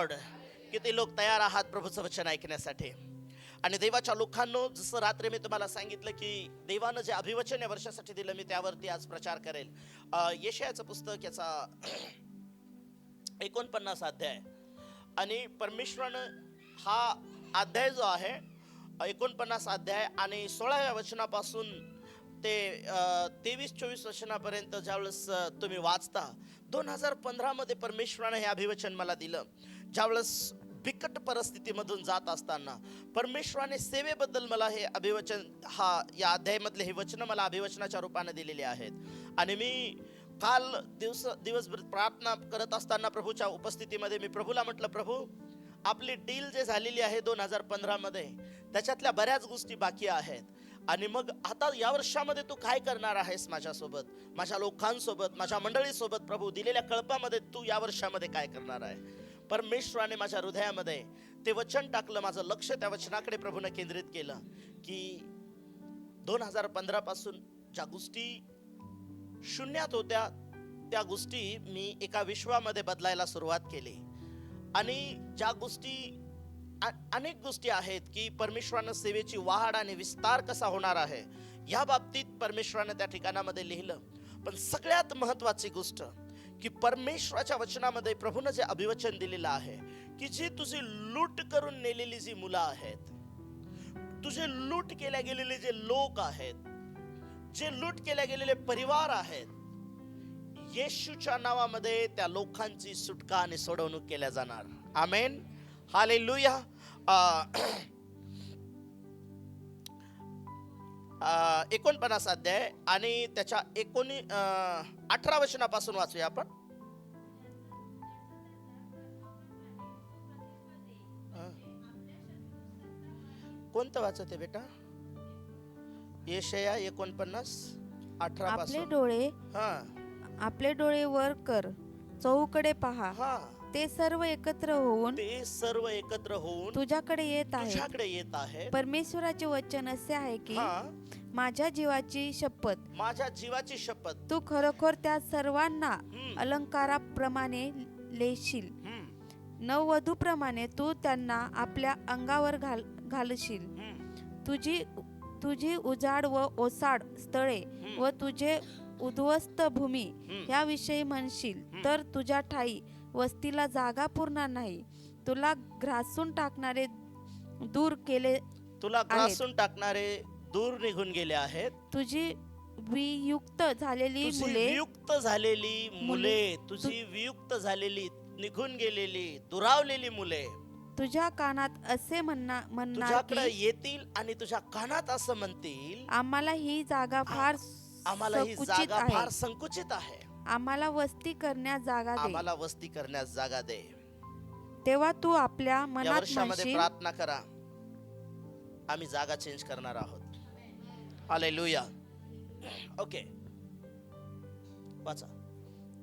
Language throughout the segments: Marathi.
लॉर्ड. किती लोक तयार आहात प्रभूचं वचन ऐकण्यासाठी? आणि देवाच्या लोकांनो, जसं रात्री मी तुम्हाला सांगितलं की देवानं जे अभिवचन या वर्षासाठी दिलं, मी त्यावरती आज प्रचार करेल. यशायाचं पुस्तक याचा 49 अध्याय, आणि परमेश्वरानं हा अध्याय जो आहे 49 अध्याय आणि 16व्या वचनापासून ते 23-24 वचनापर्यंत ज्यावेळेस तुम्ही वाचता, 2015 मध्ये परमेश्वरानं हे अभिवचन मला दिलं. ज्यावेळेस बिकट परिस्थितीमधून जात असताना परमेश्वराने सेवेबद्दल मला हे अभिवचन, या अध्यायामधले हे वचन मला अभिवचनाच्या रूपाने दिलेले आहेत. आणि मी काल दिवसभर प्रार्थना करत असताना प्रभूच्या उपस्थितीमध्ये मी प्रभूला म्हटलं, प्रभू, आपली डील जे झालेली आहे 2015 मध्ये, त्याच्यातल्या बऱ्याच गोष्टी बाकी आहेत. आणि मग आता या वर्षामध्ये तू काय करणार आहेस माझ्यासोबत, माझ्या लोकांसोबत, माझ्या मंडळीसोबत? प्रभू, दिलेल्या कळपामध्ये तू या वर्षामध्ये काय करणार आहे? परमेश्वराने माझ्या हृदयामध्ये ते वचन टाकलं. माझं लक्ष त्या वचनाकडे प्रभूने केंद्रित केलं की 2015 पासून ज्या गोष्टी शून्यात होत्या, त्या गोष्टी मी एका विश्वामध्ये बदलायला सुरुवात केली. आणि ज्या गोष्टी, अनेक गोष्टी आहेत की परमेश्वरानं सेवेची वाढ आणि विस्तार कसा होणार आहे या बाबतीत परमेश्वरानं त्या ठिकाणामध्ये लिहिलं. पण सगळ्यात महत्वाची गोष्ट की परमेश्वराच्या वचनामध्ये प्रभूनं जे अभिवचन दिलेलं आहे की जी तुझी लूट करून नेलेली जी मुलं आहेत, तुझे लूट केल्या गेलेले जे लोक आहेत, जे लूट केल्या गेलेले परिवार आहेत, येशूच्या नावामध्ये त्या लोकांची सुटका आणि सोडवणूक केल्या जाणार. आमेन, हालेलुया. 49 अध्याय आणि त्याच्या 18 वचनापासून वाचूया आपण. कोणतं वाचते बेटा? यशाया 49:18 पासून. आपले डोळे वर कर, चहूकडे पहा. ते सर्व एकत्र होऊन तुझ्याकडे येत आहे. परमेश्वराचे वचन असे आहे की माझ्या जीवाची शपथ, तू खरोखर त्या सर्वांना अलंकाराप्रमाणे लेशील. नववधूप्रमाणे तू त्यांना आपल्या अंगावर घालशील. तुझी उजाड व ओसाड स्थळे व तुझे उद्ध्वस्त भूमी याविषयी म्हणशील, तर तुझ्या ठाई वस्तीला जागा पुरणार नाही. तुला ग्रासून टाकणारे दूर निघून गेले आहेत. तुझी वियुक्त झालेली मुले, तुझी वियुक्त झालेली, निघून गेलेली, दुरावलेली मुले तुझ्या कानात असे म्हणणार तुझ्याकडे येतील आणि तुझ्या कानात असं म्हणतील, आम्हाला ही जागा फार संकुचित आहे. आम्हाला वस्ती करण्यास जागा दे. तेव्हा तू आपल्या मनात म्हणशील, प्रार्थना करा, आम्ही जागा चेंज करणार आहोत. हालेलुया. ओके, वाचा.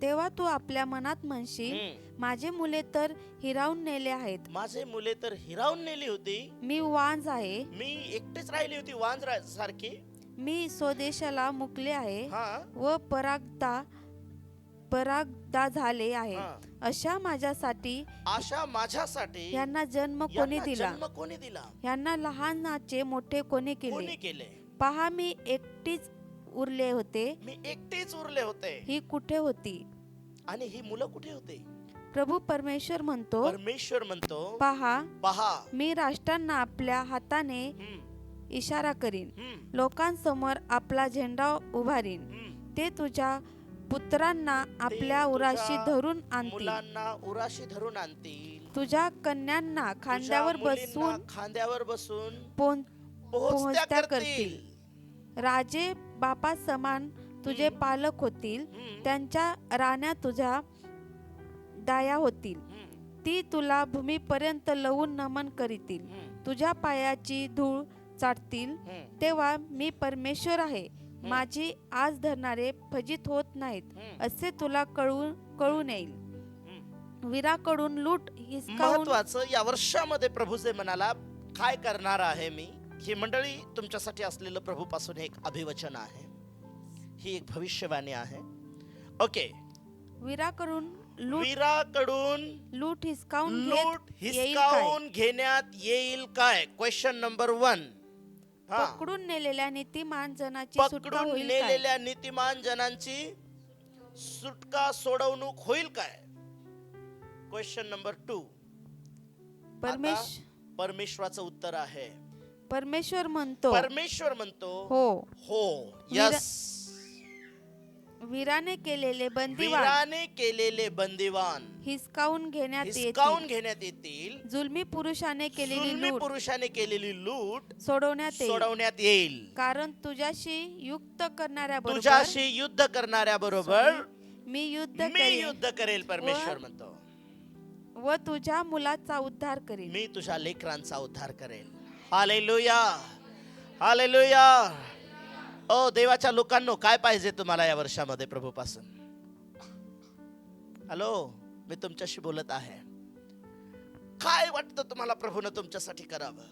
तेव्हा तू आपल्या मनात म्हणशील, माझे मुले तर हिरावून नेले आहेत. माझे मुले तर हिरावून नेली होती. मी वांज आहे, मी एकटीच राहिली होती वांज सारखी. मी स्वदेशाला मुकले आहे व परागदा झाले आहे. अशा माझ्यासाठी यांना जन्म कोणी दिला? यांना लहानाचे मोठे कोणी केले? पहा, मी एकटीच उरले होते. ही कुठे होती? आणि ही मुलं कुठे होती? प्रभू परमेश्वर म्हणतो, पहा, मी राष्ट्रांना आपल्या हाताने इशारा करीन, लोकांसमोर आपला झेंडा उभारीन. ते तुझ्या पुत्रांना आपल्या उराशी धरून आणतील. तुझ्या कन्यांना खांद्यावर बसून पोहोचत्या करतील. राजे बापा समान तुझे पालक होतील. त्यांच्या राण्या तुझ्या दाया होतील. ती तुला भूमीपर्यंत लवून नमन करीतील. तुझ्या पायाची धूळ चाटतील. तेव्हा मी परमेश्वर आहे, माझी आस धरणारे फजित होत नाहीत, असे तुला कळून येईल. वीराकडून लूट हिसकावून. महत्वाचं, या वर्षामध्ये प्रभू जे म्हणाला काय करणार आहे मी, ही मंडळी तुमच्यासाठी असलेलं प्रभूपासून एक अभिवचन आहे, ही एक भविष्यवाणी आहे. ओके, वीराकडून वीराकडून लूट हिसकावून लूट येईल काय? हिसकावून घेण्यात येईल काय? Question number 1. पकडून नेलेल्या नीतिमान जनाची सुटका पकडून होईल काय? नेलेल्या नीतिमान जनांची सुटका सोडवणूक होईल काय? Question number 2. परमेश्वराचं उत्तर आहे, परमेश्वर म्हणतो हो हो, यस. वीराने केलेले बंदिवान हिसकावून घेण्यात येतील. जुलमी पुरुषाने केलेली लूट सोडवण्यात येईल. कारण तुझ्याशी युद्ध करणाऱ्याबरोबर मी युद्ध करेल. परमेश्वर म्हणतो, व तुझ्या मुलाचा उद्धार करेल. मी तुझ्या लेकरांचा उद्धार करेल. Hallelujah, hallelujah. ओ देवाच्या लोकांनो, काय पाहिजे तुम्हाला या वर्षामध्ये प्रभूपासून? हॅलो, मी तुमच्याशी बोलत आहे. काय वाटतं तुम्हाला प्रभूनं तुमच्यासाठी करावं?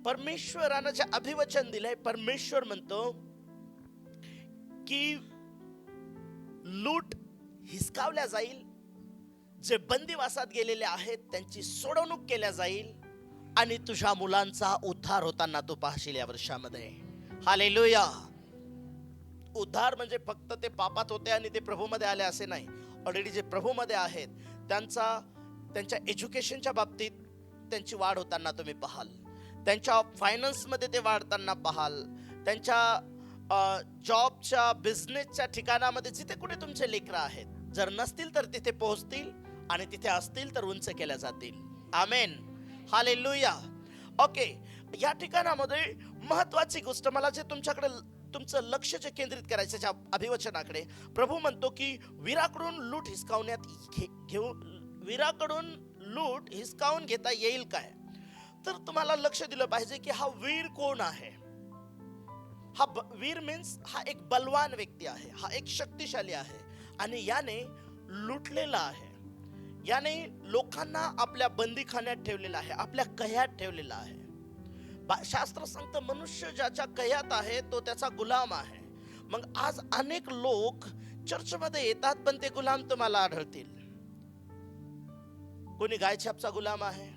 परमेश्वरानं जे अभिवचन दिलंय, परमेश्वर म्हणतो की लूट हिसकावल्या जाईल, जे बंदिवासात गेलेले आहेत त्यांची सोडवणूक केल्या जाईल, आणि तुझ्या मुलांचा उद्धार होताना तू पाहशील या वर्षामध्ये. हालेलुया. उद्धार म्हणजे फक्त ते पापात होते आणि ते प्रभूमध्ये आले असे नाही. ऑलरेडी जे प्रभूमध्ये आहेत त्यांच्या एज्युकेशनच्या बाबतीत त्यांची वाढ होताना तुम्ही पाहाल, त्यांच्या फायनान्समध्ये ते वाढताना पाहाल, त्यांच्या जॉबच्या बिझनेसच्या ठिकाणामध्ये जिथे कुठे तुमचे लेकरं आहेत, जर नसतील तर तिथे पोहोचतील, आणि तिथे असतील तर उंच केल्या जातील. आमेन, हालेलुया. ओके, या ठिकाणामध्ये महत्वाची गोष्ट मला जे तुमच्याकडे तुमचं लक्ष जे केंद्रित करायचं त्या अभिवचनाकडे, प्रभू म्हणतो की वीराकडून लूट हिसकावून घेता येईल काय? तर तुम्हाला लक्ष दिलं पाहिजे की हा वीर कोण आहे. हा वीर मीन्स हा एक बलवान व्यक्ती आहे, हा एक शक्तिशाली आहे, आणि याने लुटलेला आहे, याने लोकांना आपल्या बंदीखान्यात ठेवलेला आहे, आपल्या कह्यात ठेवलेला आहे. शास्त्र सांगतं मनुष्य ज्याच्या कह्यात आहे तो त्याचा गुलाम आहे. मग आज अनेक लोक चर्चमध्ये येतात, पण ते गुलाम तुम्हाला आढळतील. कोणी गायछापचा गुलाम आहे,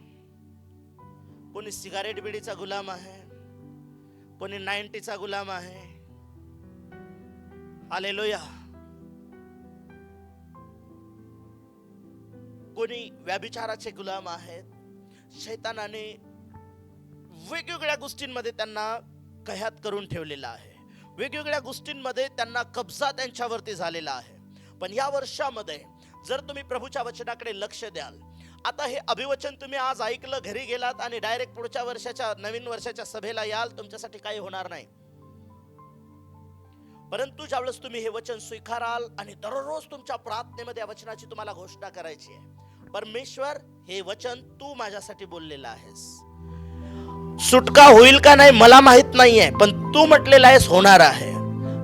कोणी सिगारेट बिडीचा गुलाम आहे, कोणी 90चा गुलाम आहे. हालेलुया. कोणी व्याभिचाराचे गुलाम आहेत. शैतानाने वेगवेगळ्या गोष्टींमध्ये त्यांना कह्यात करून ठेवलेला आहे, वेगवेगळ्या गोष्टींमध्ये त्यांना कब्जा त्यांच्यावरती झालेला आहे. पण या वर्षामध्ये जर तुम्ही प्रभूच्या वचनाकडे लक्ष द्याल, आता हे अभिवचन तुम्ही आज ऐकलं, घरी गेलात आणि डायरेक्ट पुढच्या वर्षाच्या नवीन वर्षाच्या सभेला याल, तुमच्यासाठी काही होणार नाही. परंतु ज्यावेळेस तुम्ही हे वचन स्वीकाराल आणि दररोज तुमच्या प्रार्थनेमध्ये या वचनाची तुम्हाला घोषणा करायची आहे, परमेश्वर हे वचन तू माझ्यासाठी बोललेलं आहेस, सुटका होईल का नाही मला माहित नाहीये, पण तू म्हटलेलं आहेस होणार आहे.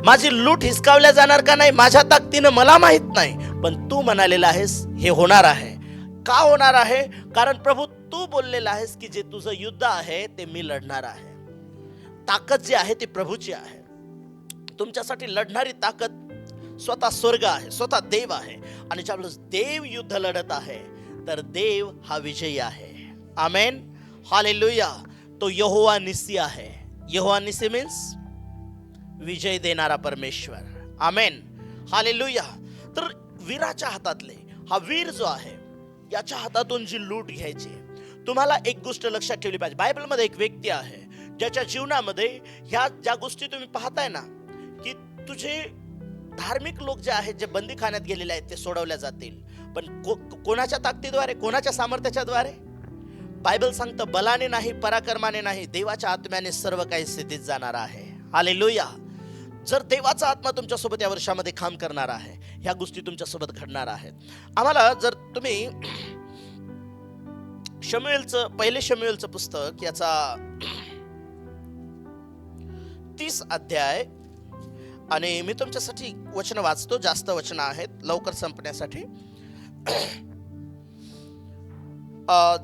माझी लूट हिसकावल्या जाणार का नाही माझ्या ताकदीनं मला माहित नाही, पण तू म्हणालेलं आहेस हे होणार आहे. का होणार आहे? कारण प्रभू तू बोललेला आहेस की जे तुझं युद्ध आहे ते मी लढणार आहे. ताकद जी आहे ती प्रभूची आहे. तुमच्यासाठी लढणारी ताकद स्वतः स्वर्ग आहे, स्वतः देव आहे, आणि ज्यावेळेस देव युद्ध लढत आहे तर देव हा विजयी आहे. आमेन, हालेलुया. तो यहोवा निसी आहे. यहोवा निसी मीन्स विजय देणारा परमेश्वर. आमेन, हालेलुया. तर वीराच्या हातातले हा वीर जो आहे, याच्या हातातून जी लूट घ्यायची, तुम्हाला एक गोष्ट लक्षात ठेवली पाहिजे. बायबलमध्ये एक व्यक्ती आहे ज्याच्या जीवनामध्ये ह्या ज्या गोष्टी तुम्ही पाहताय ना, की तुझे धार्मिक लोक जे आहेत, जे बंदीखान्यात गेलेले आहेत, ते सोडवल्या जातील. पण कोणाच्या ताकदीद्वारे, कोणाच्या सामर्थ्याच्याद्वारे? बायबल सांगतं बलाने नाही, पराक्रमाने नाही, देवाच्या आत्म्याने सर्व काही सिद्धीत जाणार आहे. हालेलुया. जर देवाचा आत्मा तुमच्यासोबत या वर्षामध्ये काम करणार आहे, ह्या गोष्टी तुमच्यासोबत घडणार आहेत. आम्हाला जर तुम्ही पहिले शमूएलचं पुस्तक याचा 30 अध्याय, आणि मी तुमच्यासाठी वचन वाचतो, जास्त वचन आहेत लवकर संपण्यासाठी.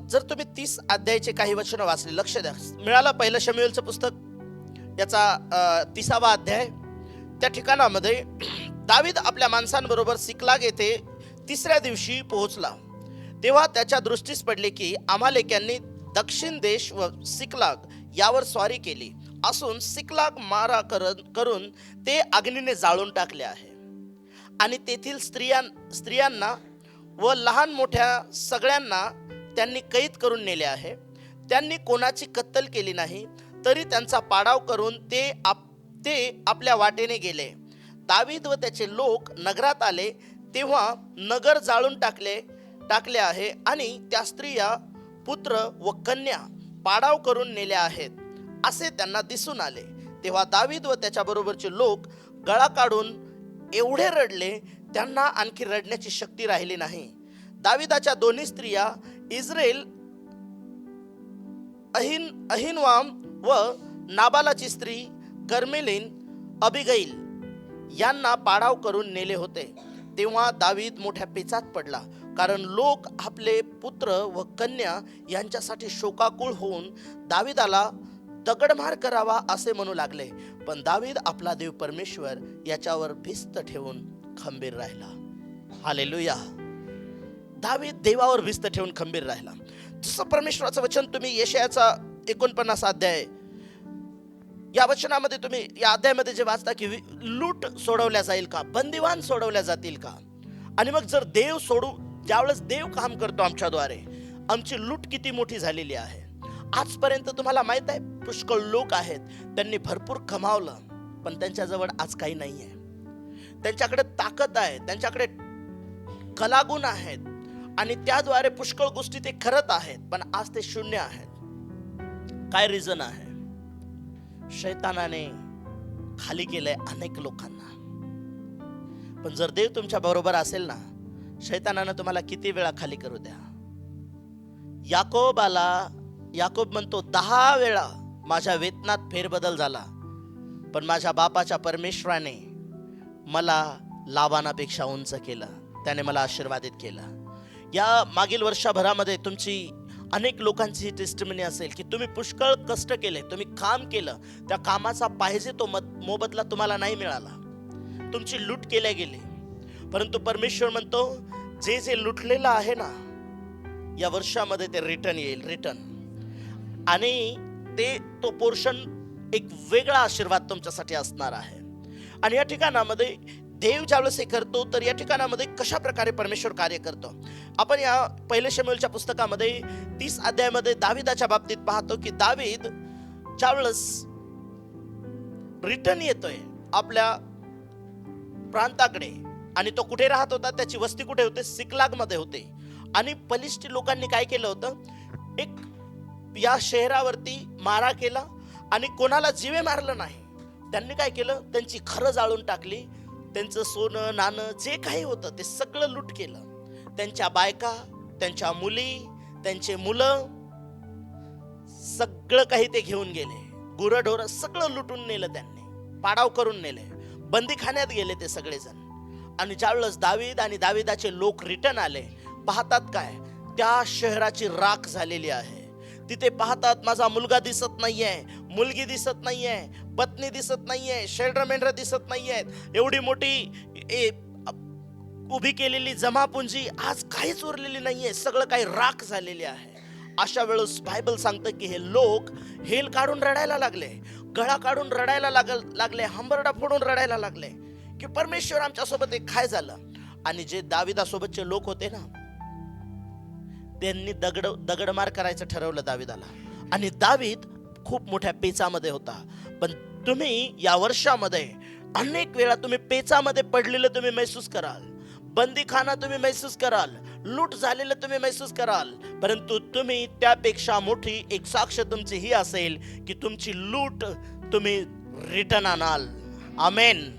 जर तुम्ही 30 अध्यायाचे काही वचन वाचले, लक्ष द्या. मिळालं पहिलं शमूएलचं पुस्तक याचा 30वा अध्याय. त्या ठिकाणामध्ये दावीद आपल्या माणसांबरोबर सिकलाग येथे तिसऱ्या दिवशी पोहोचला. तेव्हा त्याच्या दृष्टीस पडले की अमालेक्यांनी दक्षिण देश व सिकलाग यावर स्वारी केली असून सिकलाग मारा करून ते अग्नीने जाळून टाकले आहे आणि तेथील स्त्रियांना व लहान मोठ्या सगळ्यांना त्यांनी कैद करून नेले आहे. त्यांनी कोणाची कत्तल केली नाही, तरी त्यांचा पाडाव करून ते आपल्या वाटेने गेले. दावीद व त्याचे लोक नगरात आले तेव्हा नगर जाळून टाकले आहे आणि त्या स्त्रिया, पुत्र व कन्या पाडाव करून नेल्या आहेत असे त्यांना दिसून आले. तेव्हा दावीद व त्याच्या बरोबरचे लोक गळा काढून एवढे रडले, त्यांना आणखी रडण्याची शक्ती राहिली नाही. दाविदाच्या दोन्ही स्त्रिया इस्राएल अहिनवाम व नाबालाची स्त्री कर्मेलीन अबिगैल यांना पाडाव करून नेले होते. तेव्हा दावीद मोठ्या पेचात पडला, कारण लोक आपले पुत्र व कन्या यांच्यासाठी शोकाकुळ होऊन दाविदाला दगडमार करावा असे म्हणू लागले. पण दावीद आपला देव परमेश्वर याच्यावर भिस्त ठेवून खंबीर राहिला. हालेलुया. दावीद देवावर भिस्त ठेवून खंबीर राहिला. जसं परमेश्वराचं वचन तुम्ही यशायाचा 49 अध्याय या वचनामध्ये तुम्ही या अध्यायामध्ये जे वाचता की लूट सोडवल्या जाईल का, बंदिवान सोडवल्या जातील का. आणि मग जर ज्यावेळेस देव काम करतो आमच्याद्वारे, आमची लूट किती मोठी झालेली आहे. आजपर्यंत तुम्हाला माहित आहे पुष्कळ लोक आहेत, त्यांनी भरपूर कमावलं, पण त्यांच्याजवळ आज काही नाही आहे. त्यांच्याकडे ताकद आहे, त्यांच्याकडे कलागुण आहेत आणि त्याद्वारे पुष्कळ गोष्टी ते करत आहेत, पण आज ते शून्य आहेत. काय रिझन आहे? शैतानाने खाली केलंय अनेक लोकांना. पण जर देव तुमच्या बरोबर असेल ना, शैतानानं तुम्हाला किती वेळा खाली करू द्या. याकोब म्हणतो 10 वेळा माझ्या वेतनात फेरबदल झाला, पण माझ्या बापाच्या परमेश्वराने मला लाबानापेक्षा उंच केलं, त्याने मला आशीर्वादित केलं. या मागील वर्षभरामध्ये तुमची अनेक लोकांची टेस्टिमनी असेल की तुम्ही पुष्कळ कष्ट केले, तुम्ही काम केलं, त्या कामाचा पाहिजे तो मोबदला तुम्हाला नाही मिळाला, तुमची लूट केल्या गेली. परंतु परमेश्वर म्हणतो जे जे लुटलेलं आहे ना, या वर्षामध्ये ते रिटर्न येईल आणि तो पोर्शन एक वेगळा आशीर्वाद तुमच्यासाठी असणार आहे. आणि या ठिकाणामध्ये देव ज्यावेळेस हे करतो, तर या ठिकाणामध्ये कशा प्रकारे परमेश्वर कार्य करतो. आपण या पहिल्या शमूएलच्या पुस्तकामध्ये 30 अध्यायामध्ये दाविदाच्या बाबतीत पाहतो की दावीद ज्यावेळेस रिटर्न येतोय आपल्या प्रांताकडे, आणि तो कुठे राहत होता, त्याची वस्ती कुठे होते, सिकलाग मध्ये होते. आणि पलिष्टी लोकांनी काय केलं होतं, एक या शहरावरती मारा केला आणि कोणाला जीवे मारलं नाही. त्यांनी काय केलं, त्यांची घरं जाळून टाकली, त्यांचं सोनं नाणं जे काही होतं ते सगळं लूट केलं. त्यांच्या बायका, त्यांच्या मुली, त्यांचे मुलं, सगळं काही ते घेऊन गेले. गुरंढोरं सगळं लुटून नेलं, त्यांनी पाडाव करून नेले, बंदीखान्यात गेले ते सगळेजण. आणि ज्यावेळेस दावीद आणि दाविदाचे लोक रिटर्न आले, पाहतात काय, त्या शहराची राख झालेली आहे. तिथे पाहतात माझा मुलगा दिसत नाहीये, मुलगी दिसत नाहीये, पत्नी दिसत नाहीये, शेंड्र दिसत नाहीये. एवढी मोठी उभी केलेली जमापुंजी आज काहीच उरलेली नाहीये, सगळं काही राख झालेली आहे. अशा वेळेस बायबल सांगतं की हे लोक हेल काढून रडायला लागले, गळा काढून रडायला लागले, हंबरडा फोडून रडायला लागले की परमेश्वर आमच्या सोबत एक काय झालं. आणि जे दाविदासोबतचे लोक होते ना, त्यांनी दगडमार करायचं ठरवलं दाविदाला. आणि दावीद खूप मोठ्या पेचामध्ये होता. पण तुम्ही या वर्षामध्ये अनेक वेळा तुम्ही पेचामध्ये पडलेलं तुम्ही महसूस कराल, बंदीखाना तुम्ही महसूस कराल, लूट झालेलं तुम्ही महसूस कराल. परंतु तुम्ही त्यापेक्षा मोठी एक साक्ष तुमची ही असेल की तुमची लूट तुम्ही रिटर्न आणाल. आमेन.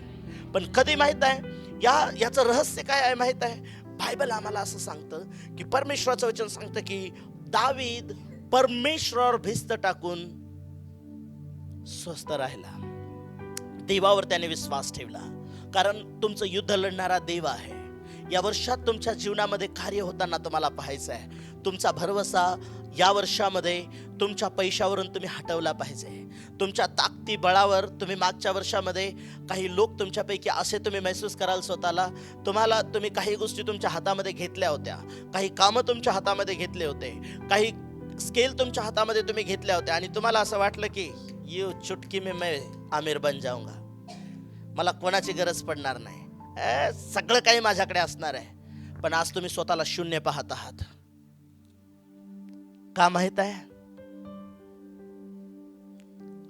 पण कधी माहित आहे याचं रहस्य काय आहे माहित आहे? बायबल आम्हाला असं सांगतं की परमेश्वराचं वचन सांगतं की दावीद परमेश्वरावर भिस्त टाकून स्वस्थ राहिला, देवावर त्याने विश्वास ठेवला. कारण तुमचं युद्ध लढणारा देव आहे. या वर्षात तुमच्या जीवनामध्ये कार्य होताना तुम्हाला पाहायचं आहे. तुमचा भरवसा या वर्षामध्ये तुमच्या पैशावरून तुम्ही हटवला पाहिजे. तुमच्या ताकदी बळावर तुम्ही मागच्या वर्षामध्ये काही लोक तुमच्यापैकी असे तुम्ही महसूस कराल स्वतःला, तुम्ही काही गोष्टी तुमच्या हातामध्ये घेतल्या होत्या, काही कामं तुमच्या हातामध्ये घेतले होते, काही स्केल तुमच्या हातामध्ये तुम्ही घेतल्या होत्या आणि तुम्हाला असं वाटलं की यू चुटकी में मैं आमिर बन जाऊंगा, मला कोणाची गरज पडणार नाही, सगळं काही माझ्याकडे असणार आहे. पण आज तुम्ही स्वतःला शून्य पाहत आहात. का माहित आहे?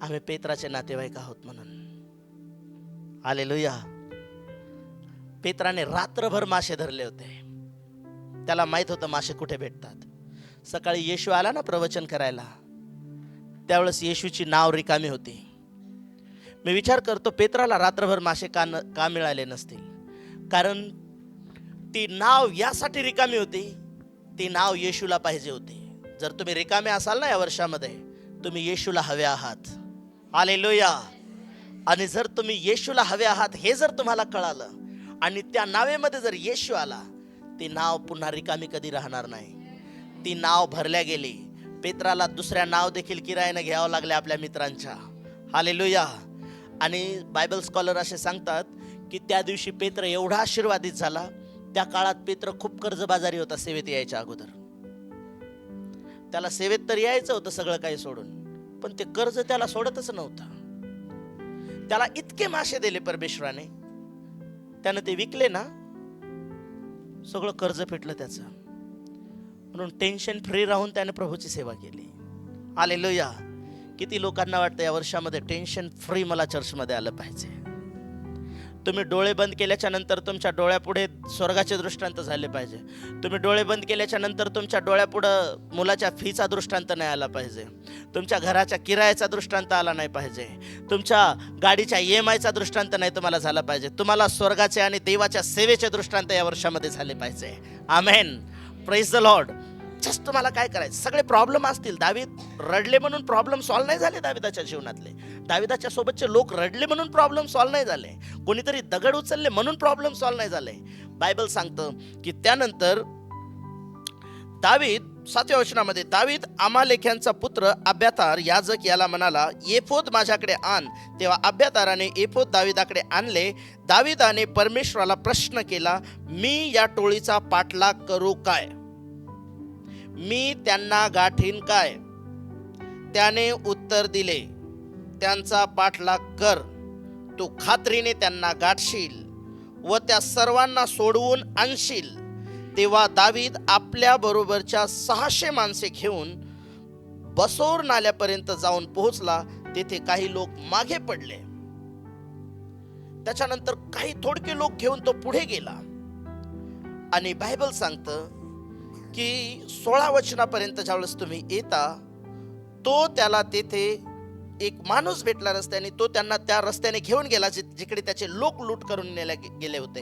आम्ही पेत्राचे नातेवाईक आहोत म्हणून. हालेलुया. पेत्राने रात्रभर मासे धरले होते. त्याला माहित होतं मासे कुठे भेटतात. सकाळी येशू आला ना प्रवचन करायला, त्यावेळेस येशूची नाव रिकामी होती. मी विचार करतो पेत्राला रात्रभर मासे का मिळाले नसतील? कारण ती नाव यासाठी रिकामी होती, ती नाव येशूला पाहिजे होती. जर तुम्ही रिकामे असाल ना या वर्षामध्ये, तुम्ही येशूला हवे आहात. हालेलुया. आणि जर तुम्ही येशूला हवे आहात हे जर तुम्हाला कळालं आणि त्या नावेमध्ये जर येशू आला, ती नाव पुन्हा रिकामी कधी राहणार नाही. ती नाव भरल्या गेली. पेत्राला दुसऱ्या नाव देखील किरायाने घ्यावं लागले आपल्या मित्रांच्या. हालेलुया. आणि बायबल स्कॉलर असे सांगतात की त्या दिवशी पेत्र एवढा आशीर्वादित झाला. त्या काळात पेत्र खूप कर्जबाजारी होता सेवेत यायच्या अगोदर. त्याला सेवेत तर यायचं होतं सगळं काही सोडून, पण ते कर्ज त्याला सोडतच नव्हतं. त्याला इतके मासे दिले परमेश्वराने, त्यानं ते विकले ना, सगळं कर्ज फिटलं त्याचं. म्हणून टेन्शन फ्री राहून त्याने प्रभूची सेवा केली. हालेलुया. किती लोकांना वाटतं या वर्षामध्ये टेन्शन फ्री मला चर्चमध्ये आलं पाहिजे. तुम्ही डोळे बंद केल्याच्या नंतर तुमच्या डोळ्यापुढे स्वर्गाचे दृष्टांत झाले पाहिजे. तुम्ही डोळे बंद केल्याच्या नंतर तुमच्या डोळ्यापुढं मुलाच्या फीचा दृष्टांत नाही आला पाहिजे. तुमच्या घराच्या किरायाचा दृष्टांत आला नाही पाहिजे. तुमच्या गाडीच्या EMIचा दृष्टांत नाही तुम्हाला झाला पाहिजे. तुम्हाला स्वर्गाचे आणि देवाच्या सेवेचे दृष्टांत या वर्षामध्ये झाले पाहिजे. Amen. Praise the lord. Just तुम्हाला काय करायचं, सगळे प्रॉब्लेम असतील. दावीद रडले म्हणून प्रॉब्लेम सॉल्व्ह नाही झाले दाविदाच्या जीवनातले. दाविदाच्या सोबतचे लोक रडले म्हणून प्रॉब्लेम सॉल्व्ह नाही झाले. कोणीतरी दगड उचलले म्हणून प्रॉब्लेम सॉल्व्ह नाही झाले. बायबल सांगतं की त्यानंतर दावीद 7व्या वचनामध्ये, दावीद अमालेख्यांचा पुत्र अब्यातार याजक याला म्हणाला, एफोद माझ्याकडे आण. तेव्हा अब्याताराने एफोद दाविदाकडे आणले. दाविदाने परमेश्वराला प्रश्न केला, मी या टोळीचा पाठलाग करू काय? मी त्यांना गाठीन काय? त्याने उत्तर दिले, त्यांचा पाठलाग कर. तू खात्रीने त्यांना गाठशील व त्या सर्वांना सोडवून आणशील. तेव्हा दावीद आपल्या बरोबरच्या 600 माणसे घेऊन बसोर नाल्यापर्यंत जाऊन पोहोचला. तेथे काही लोक मागे पडले. त्याच्यानंतर काही थोडके लोक घेऊन तो पुढे गेला. आणि बायबल सांगतं की 16 वचनापर्यंत ज्यावेळेस तुम्ही येता, तो त्याला तेथे एक माणूस भेटला रस्त्याने. तो त्यांना त्या रस्त्याने घेऊन गेला जिकडे त्याचे लोक लूट करून गेले होते.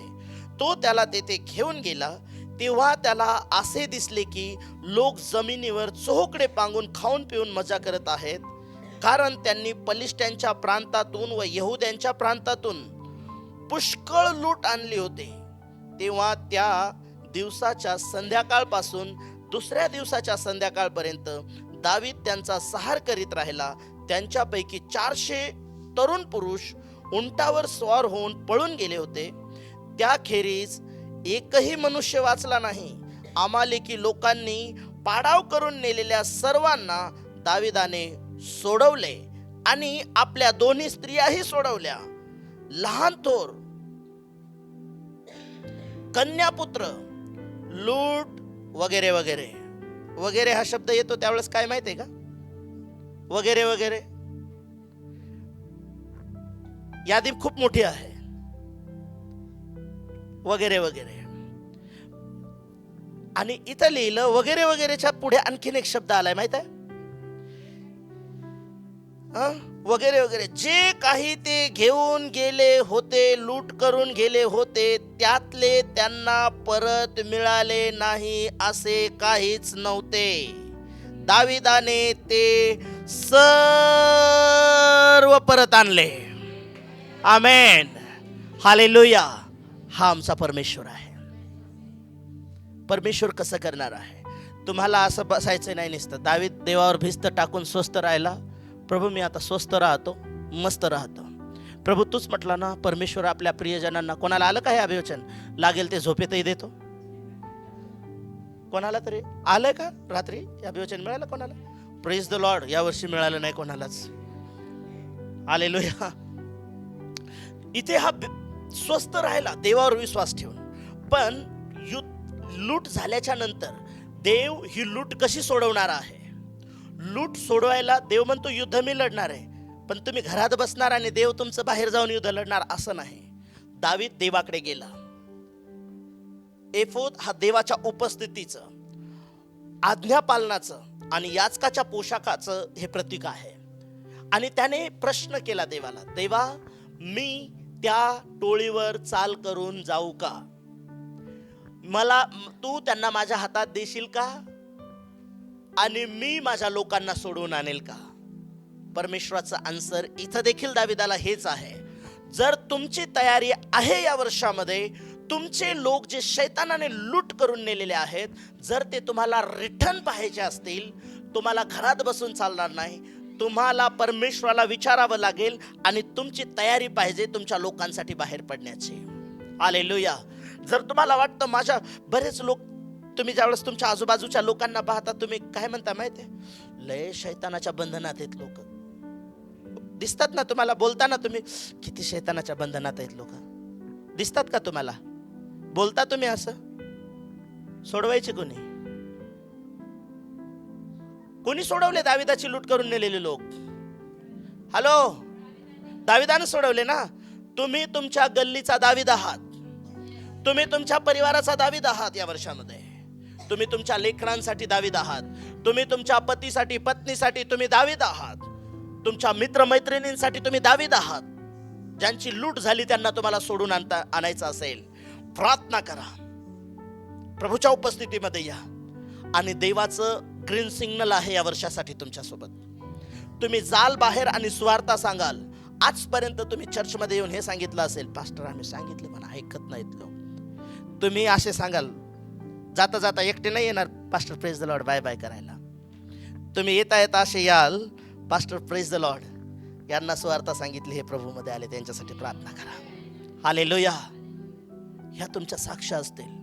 तो त्याला तेथे घेऊन गेला. तेव्हा त्याला असे दिसले की लोक जमिनीवर चोहोकडे पांगून खाऊन पिऊन मजा करत आहेत, कारण त्यांनी पलिष्ट्यांच्या प्रांतातून व यहुद्यांच्या प्रांतातून पुष्कळ लूट आणली होते. तेव्हा त्या दिवसाच्या संध्याकाळपासून दुसऱ्या दिवसाच्या संध्याकाळपर्यंत दावीद त्यांचा सहार करीत राहिला. त्यांच्यापैकी 400 तरुण पुरुष उंटावर स्वार होऊन पळून गेले होते. त्याखेरीज एकही मनुष्य वाचला नाही. अमालेकी लोकांनी पाडाव करून नेलेल्या सर्वांना दाविदाने सोडवले आणि आपल्या 2 स्त्रियाही सोडवल्या. लहान थोर, कन्यापुत्र, लूट वगैरे वगैरे वगैरे हा शब्द येतो त्यावेळेस काय माहितीये का? वगैरे वगैरे यादी खूप मोठी आहे. वगैरे वगैरे. आणि इथं लिहिलं वगैरे वगैरेच्या पुढे आणखीन एक शब्द आलाय माहित आहे? वगैरे वगैरे. जे काही ते घेऊन गेले होते, लूट करून गेले होते, त्यातले त्यांना परत मिळाले नाही असे काहीच नव्हते. दाविदाने ते सर्व परत आणले. आमेन. हालेलुया. हा आमचा परमेश्वर आहे. परमेश्वर कसं करणार आहे. तुम्हाला असं बसायचं नाही नुसतं. दावीद देवावर भिस्त टाकून स्वस्थ राहिला. प्रभू मी आता स्वस्थ राहतो, मस्त राहतो. प्रभू तूच म्हटला ना, परमेश्वर आपल्या प्रियजनांना, कोणाला आलं का हे अभिवचन, लागेल ते झोपेतही देतो. कोणाला तरी आलंय का रात्री हे अभिवचन मिळालं कोणाला? Praise the Lord. यावर्षी मिळालं नाही कोणालाच. हालेलुया. इथे हा स्वस्थ राहिला देवावर विश्वास ठेवून. पण लूट झाल्याच्या नंतर देव ही लूट कशी सोडवणार आहे. लूट सोडवायला देव म्हणतो युद्ध मी लढणार आहे, पण तुम्ही घरात बसणार आणि देव तुमचं बाहेर जाऊन युद्ध लढणार असं नाही. दावीद देवाकडे गेला. एफोद हा देवाच्या उपस्थितीचं, आज्ञा पालनाचं आणि याचकाच्या पोशाखाचं हे प्रतीक आहे. आणि त्याने प्रश्न केला देवाला, देवा मी त्या टोळीवर चाल करून जाऊ का? मला तू त्यांना माझ्या हातात देशील का? आणि मी माझ्या लोकांना सोडवून आणेल का? परमेश्वराचं आन्सर इथं देखील दाविदाला हेच आहे. जर तुमची तयारी आहे या वर्षामध्ये, तुमचे लोक जे शैतानाने लूट करून नेलेले आहेत, जर ते तुम्हाला रिटर्न पाहायचे असतील, तुम्हाला घरात बसून चालणार नाही. तुम्हाला परमेश्वराला विचारावं लागेल आणि तुमची तयारी पाहिजे तुमच्या लोकांसाठी बाहेर पडण्याची. हालेलुया. जर तुम्हाला वाटतं माझ्या बरेच लोक, तुम्ही ज्यावेळेस तुमच्या आजूबाजूच्या लोकांना पाहता, तुम्ही काय म्हणता माहिती आहे, लय शैतानाच्या बंधनात आहेत लोक. दिसतात ना तुम्हाला, बोलताना तुम्ही किती शैतानाच्या बंधनात आहेत लोक, दिसतात का तुम्हाला? बोलता तुम्ही असं? सोडवायचे कोणी सोडवले दाविदाची लूट करून नेलेले लोक? हॅलो, दाविदानं सोडवले ना. तुम्ही तुमच्या गल्लीचा दावीद आहात, तुम्ही तुमच्या परिवाराचा दावीद आहात. या वर्षामध्ये तुम्ही तुमच्या लेकरांसाठी दावीद आहात, तुम्ही तुमच्या पतीसाठी पत्नीसाठी तुम्ही दावीद आहात, तुमच्या मित्रमैत्रिणींसाठी तुम्ही दावीद आहात. ज्यांची लूट झाली त्यांना तुम्हाला सोडून आणायचं असेल, प्रार्थना करा, प्रभूच्या उपस्थितीमध्ये या. आणि देवाचं ग्रीन सिग्नल आहे या वर्षासाठी तुमच्यासोबत. तुम्ही जाल बाहेर आणि सुवार्ता सांगाल. आजपर्यंत तुम्ही चर्चमध्ये येऊन हे सांगितलं असेल, पास्टर आम्ही सांगितले पण ऐकत नाहीत लोक. तुम्ही असे सांगाल, जाता जाता एकटे नाही येणार pastor praise the Lord bye bye करायला. तुम्ही येता येता असे याल, पास्टर प्रेज द लॉर्ड यांना सुवार्ता सांगितली, हे प्रभूमध्ये आले, त्यांच्यासाठी प्रार्थना करा. हालेलुया. ह्या तुमच्या साक्ष असतील.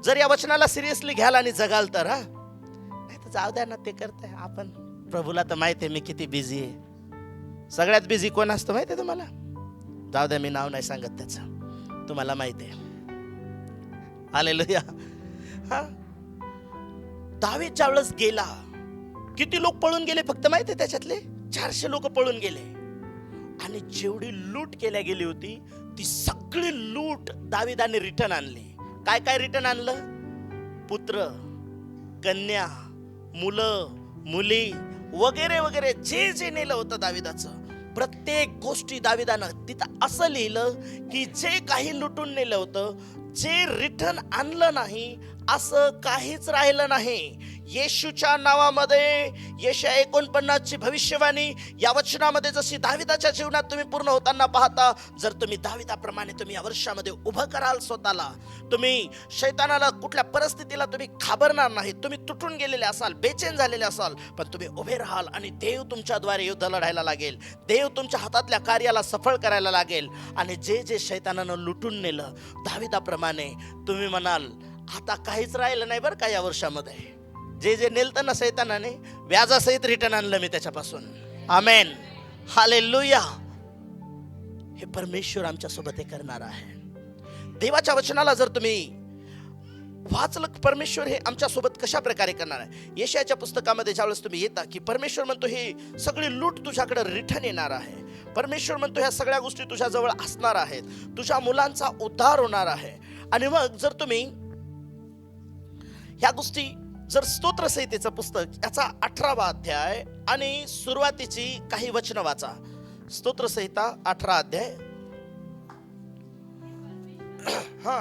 जर या वचनाला सिरियसली घ्याल आणि जगाल तर, नाही तर जाऊ द्या ना, ते करताय आपण. प्रभूला तर माहिती आहे मी किती बिझी आहे. सगळ्यात बिझी कोण असतं माहिती आहे तुम्हाला? जाऊ द्या, मी नाव नाही सांगत त्याचं, तुम्हाला माहिती आहे. हालेलुया. हा, दावीद ज्यावेळेस गेला, किती लोक पळून गेले फक्त माहिती आहे? त्याच्यातले 400 लोक पळून गेले. आणि जेवढी लूट केल्या गेली होती ती सगळी लूट दाविदाने रिटर्न आणली. काय काय रिटर्न आणलं? पुत्र, कन्या, मुलं, मुली वगैरे वगैरे, जे जे नेलं होतं दाविदाचं, प्रत्येक गोष्टी दाविदानं तिथं असं लिहिलं की जे काही लुटून नेलं होतं, जे रिटर्न आणलं नाही असं काहीच राहिलं नाही. येशूच्या नावामध्ये यशाया 49 ची भविष्यवाणी या वचनामध्ये जशी दाविदाच्या जीवनात तुम्ही पूर्ण होताना पाहता, जर तुम्ही दाविदाप्रमाणे तुम्ही या वर्षामध्ये उभं कराल स्वतःला, तुम्ही शैतानाला, कुठल्या परिस्थितीला तुम्ही घाबरणार नाही. तुम्ही तुटून गेलेले असाल, बेचैन झालेले असाल, पण तुम्ही उभे राहाल आणि देव तुमच्याद्वारे युद्ध लढायला लागेल. देव तुमच्या हातातल्या कार्याला सफळ करायला लागेल. आणि जे जे शैतानानं लुटून नेलं, दाविदाप्रमाणे तुम्ही म्हणाल आता काहीच राहिलं नाही बरं का या वर्षामध्ये. जे जे नेलतं ना शैतानाने, व्याजासहित रिटर्न आणलं मी त्याच्यापासून. आमेन. हालेलुया. हे परमेश्वर आमच्या सोबत हे करणार आहे. देवाच्या वचनाला जर तुम्ही वाचलं, परमेश्वर हे आमच्या सोबत कशा प्रकारे करणार आहे. यशायाच्या पुस्तकामध्ये ज्यावेळेस तुम्ही येता की परमेश्वर म्हणतो हे सगळी लूट तुझ्याकडे रिटर्न येणार आहे. परमेश्वर म्हणतो ह्या सगळ्या गोष्टी तुझ्याजवळ असणार आहेत, तुझ्या मुलांचा उद्धार होणार आहे. आणि मग जर तुम्ही ह्या गोष्टी, जर स्तोत्रसंहितेचं पुस्तक याचा 18वा अध्याय आणि सुरुवातीची काही वचनं वाचा. स्तोत्रसंहिता 18 अध्याय. हा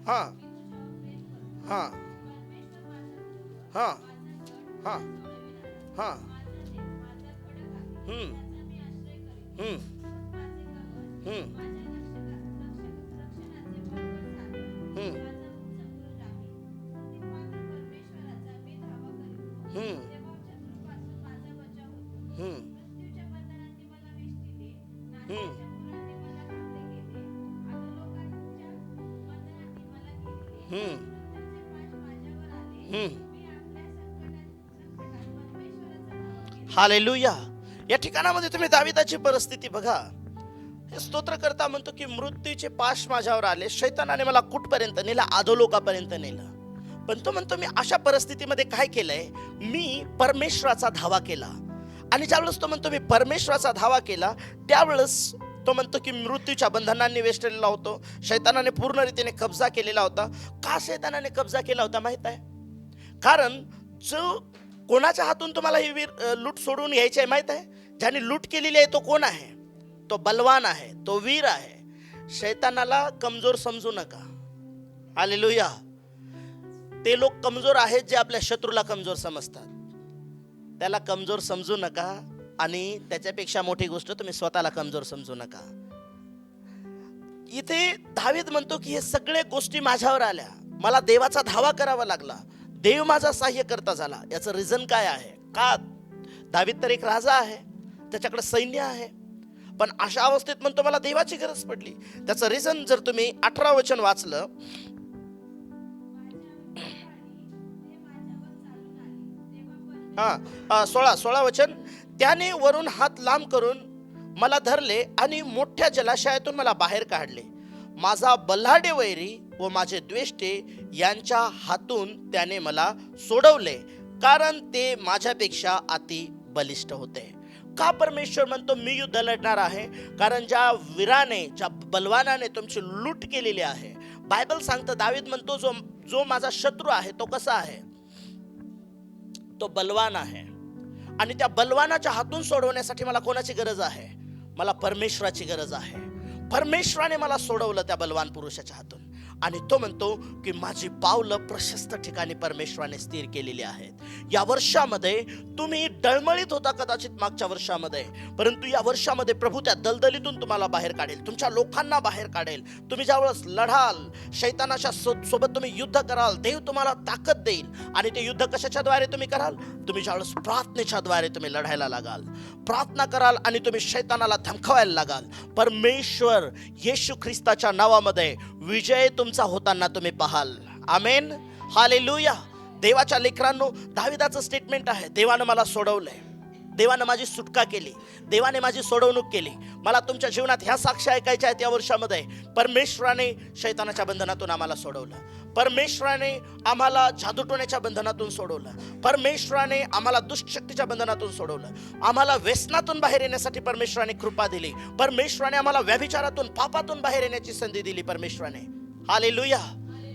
हा हा हा हा हा हम्म हम्म हम्म हम्म हम्म, हम्म, हम्म, हम्म, हम्म. हालेलुया. या ठिकाणामध्ये तुम्ही दाविदाची परिस्थिती बघा. हे स्तोत्रकर्ता म्हणतो की मृत्यूचे पाश माझ्यावर आले, शैतानाने मला कुठपर्यंत नेला, अधोलोकापर्यंत नेलं. पण तो म्हणतो मी अशा परिस्थितीमध्ये काय केलंय, मी परमेश्वराचा धावा केला. आणि ज्यावेळेस तो म्हणतो मी परमेश्वराचा धावा केला, त्यावेळेस तो म्हणतो की मृत्यूच्या बंधनांनी वेष्टलेला होतो, शैतानाने पूर्ण रीतीने कब्जा केलेला होता. का शैतानाने कब्जा केला होता माहित आहे? कारण जो कोणाच्या हातून तुम्हाला ही लूट सोडून घ्यायची आहे माहित आहे? ज्याने लूट केलेली आहे तो कोण आहे? तो बलवान आहे, तो वीर आहे. शैतानाला कमजोर समजू नका. हालेलुया. ते लोक कमजोर आहेत जे आपल्या शत्रूला कमजोर समजतात. त्याला कमजोर समजू नका आणि त्याच्यापेक्षा मोठी गोष्ट तुम्ही स्वतःला कमजोर समजू नका. इथे दावीद म्हणतो की हे सगळे गोष्टी माझ्यावर आल्या, मला देवाचा धावा करावा लागला, देव माझा सहाय्य करता झाला. याचं रिझन काय आहे? का? दावीद तर एक राजा आहे, त्याच्याकडे सैन्य आहे, पण अशा अवस्थेत म्हणतो मला देवाची गरज पडली. त्याचं रिझन जर तुम्ही 18 वचन वाचलं, 16 वचन, त्याने वरून हात लांब करून मला धरले आणि मोठ्या जलाशयातून मला बाहेर काढले. माझा बल्हाडे वैरी व माझे द्वेष्टे यांच्या हातून त्याने मला सोडवले, कारण ते माझ्यापेक्षा अति बलिष्ठ होते. का परमेश्वर म्हणतो मी युद्ध लढणार आहे? कारण ज्या वीराने, ज्या बलवानाने तुमची लूट केलेली आहे. बायबल सांगतं, दावीद म्हणतो जो माझा शत्रू आहे तो कसा आहे? तो बलवान आहे. आणि त्या बलवानाच्या हातून सोडवण्यासाठी मला कोणाची गरज आहे? मला परमेश्वराची गरज आहे. परमेश्वराने मला सोडवलं त्या बलवान पुरुषाच्या हातून. आणि तो म्हणतो की माझी पावलं प्रशस्त ठिकाणी परमेश्वराने स्थिर केलेली आहेत. या वर्षामध्ये तुम्ही डळमळीत होता कदाचित मागच्या वर्षामध्ये, परंतु या वर्षामध्ये प्रभू त्या दलदलीतून तुम्हाला बाहेर काढेल, तुमच्या लोकांना बाहेर काढेल. तुम्ही ज्यावेळेस लढाल, शैतानाच्या सोबत तुम्ही युद्ध कराल, देव तुम्हाला ताकद देईल. आणि ते युद्ध कशाच्या द्वारे तुम्ही कराल? तुम्ही ज्यावेळेस प्रार्थनेच्या द्वारे तुम्ही लढायला लागाल, प्रार्थना कराल आणि तुम्ही शैतानाला धमकावायला लागाल. परमेश्वर येशू ख्रिस्ताच्या नावामध्ये विजय तुमचा होताना तुम्ही पाहाल. आमेन. हालेलुया. देवाच्या लेकरांनो, दाविदाचं स्टेटमेंट आहे, देवानं मला सोडवलंय, देवानं माझी सुटका केली, देवाने माझी सोडवणूक केली. मला तुमच्या जीवनात ह्या साक्षी ऐकायच्या आहेत. या वर्षामध्ये परमेश्वराने शैतानाच्या बंधनातून आम्हाला सोडवलं, परमेश्वराने आम्हाला जादूटोण्याच्या बंधनातून सोडवलं, परमेश्वराने आम्हाला दुष्टशक्तीच्या बंधनातून सोडवलं, आम्हाला व्यसनातून बाहेर येण्यासाठी परमेश्वराने कृपा दिली, परमेश्वराने आम्हाला व्यभिचारातून, पापातून बाहेर येण्याची संधी दिली परमेश्वराने. हालेलुया.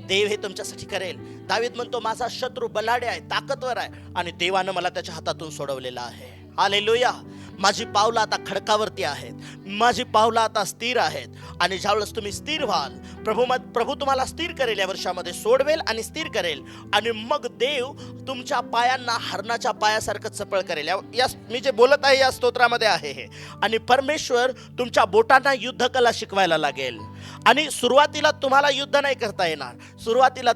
देव हे तुमच्यासाठी करेल. दावीद म्हणतो माझा शत्रू बलाढ्य आहे, ताकदवर आहे, आणि देवानं मला त्याच्या हातातून सोडवलेला आहे. हालेलुया. माझी पावलं आता खडकावरती आहेत, माझी पावलं आता स्थिर आहेत. आणि ज्यावेळेस तुम्ही स्थिर व्हाल, प्रभू तुम्हाला स्थिर करेल, या वर्षामध्ये सोडवेल आणि स्थिर करेल. आणि मग देव तुमच्या पायांना हरणाच्या पायासारखं चपळ करेल. या मी जे बोलत आहे या स्तोत्रामध्ये आहे हे. आणि परमेश्वर तुमच्या बोटांना युद्धकला शिकवायला लागेल. आणि सुरुवातीला तुम्हाला युद्ध नाही करता येणार. सुरुवातीला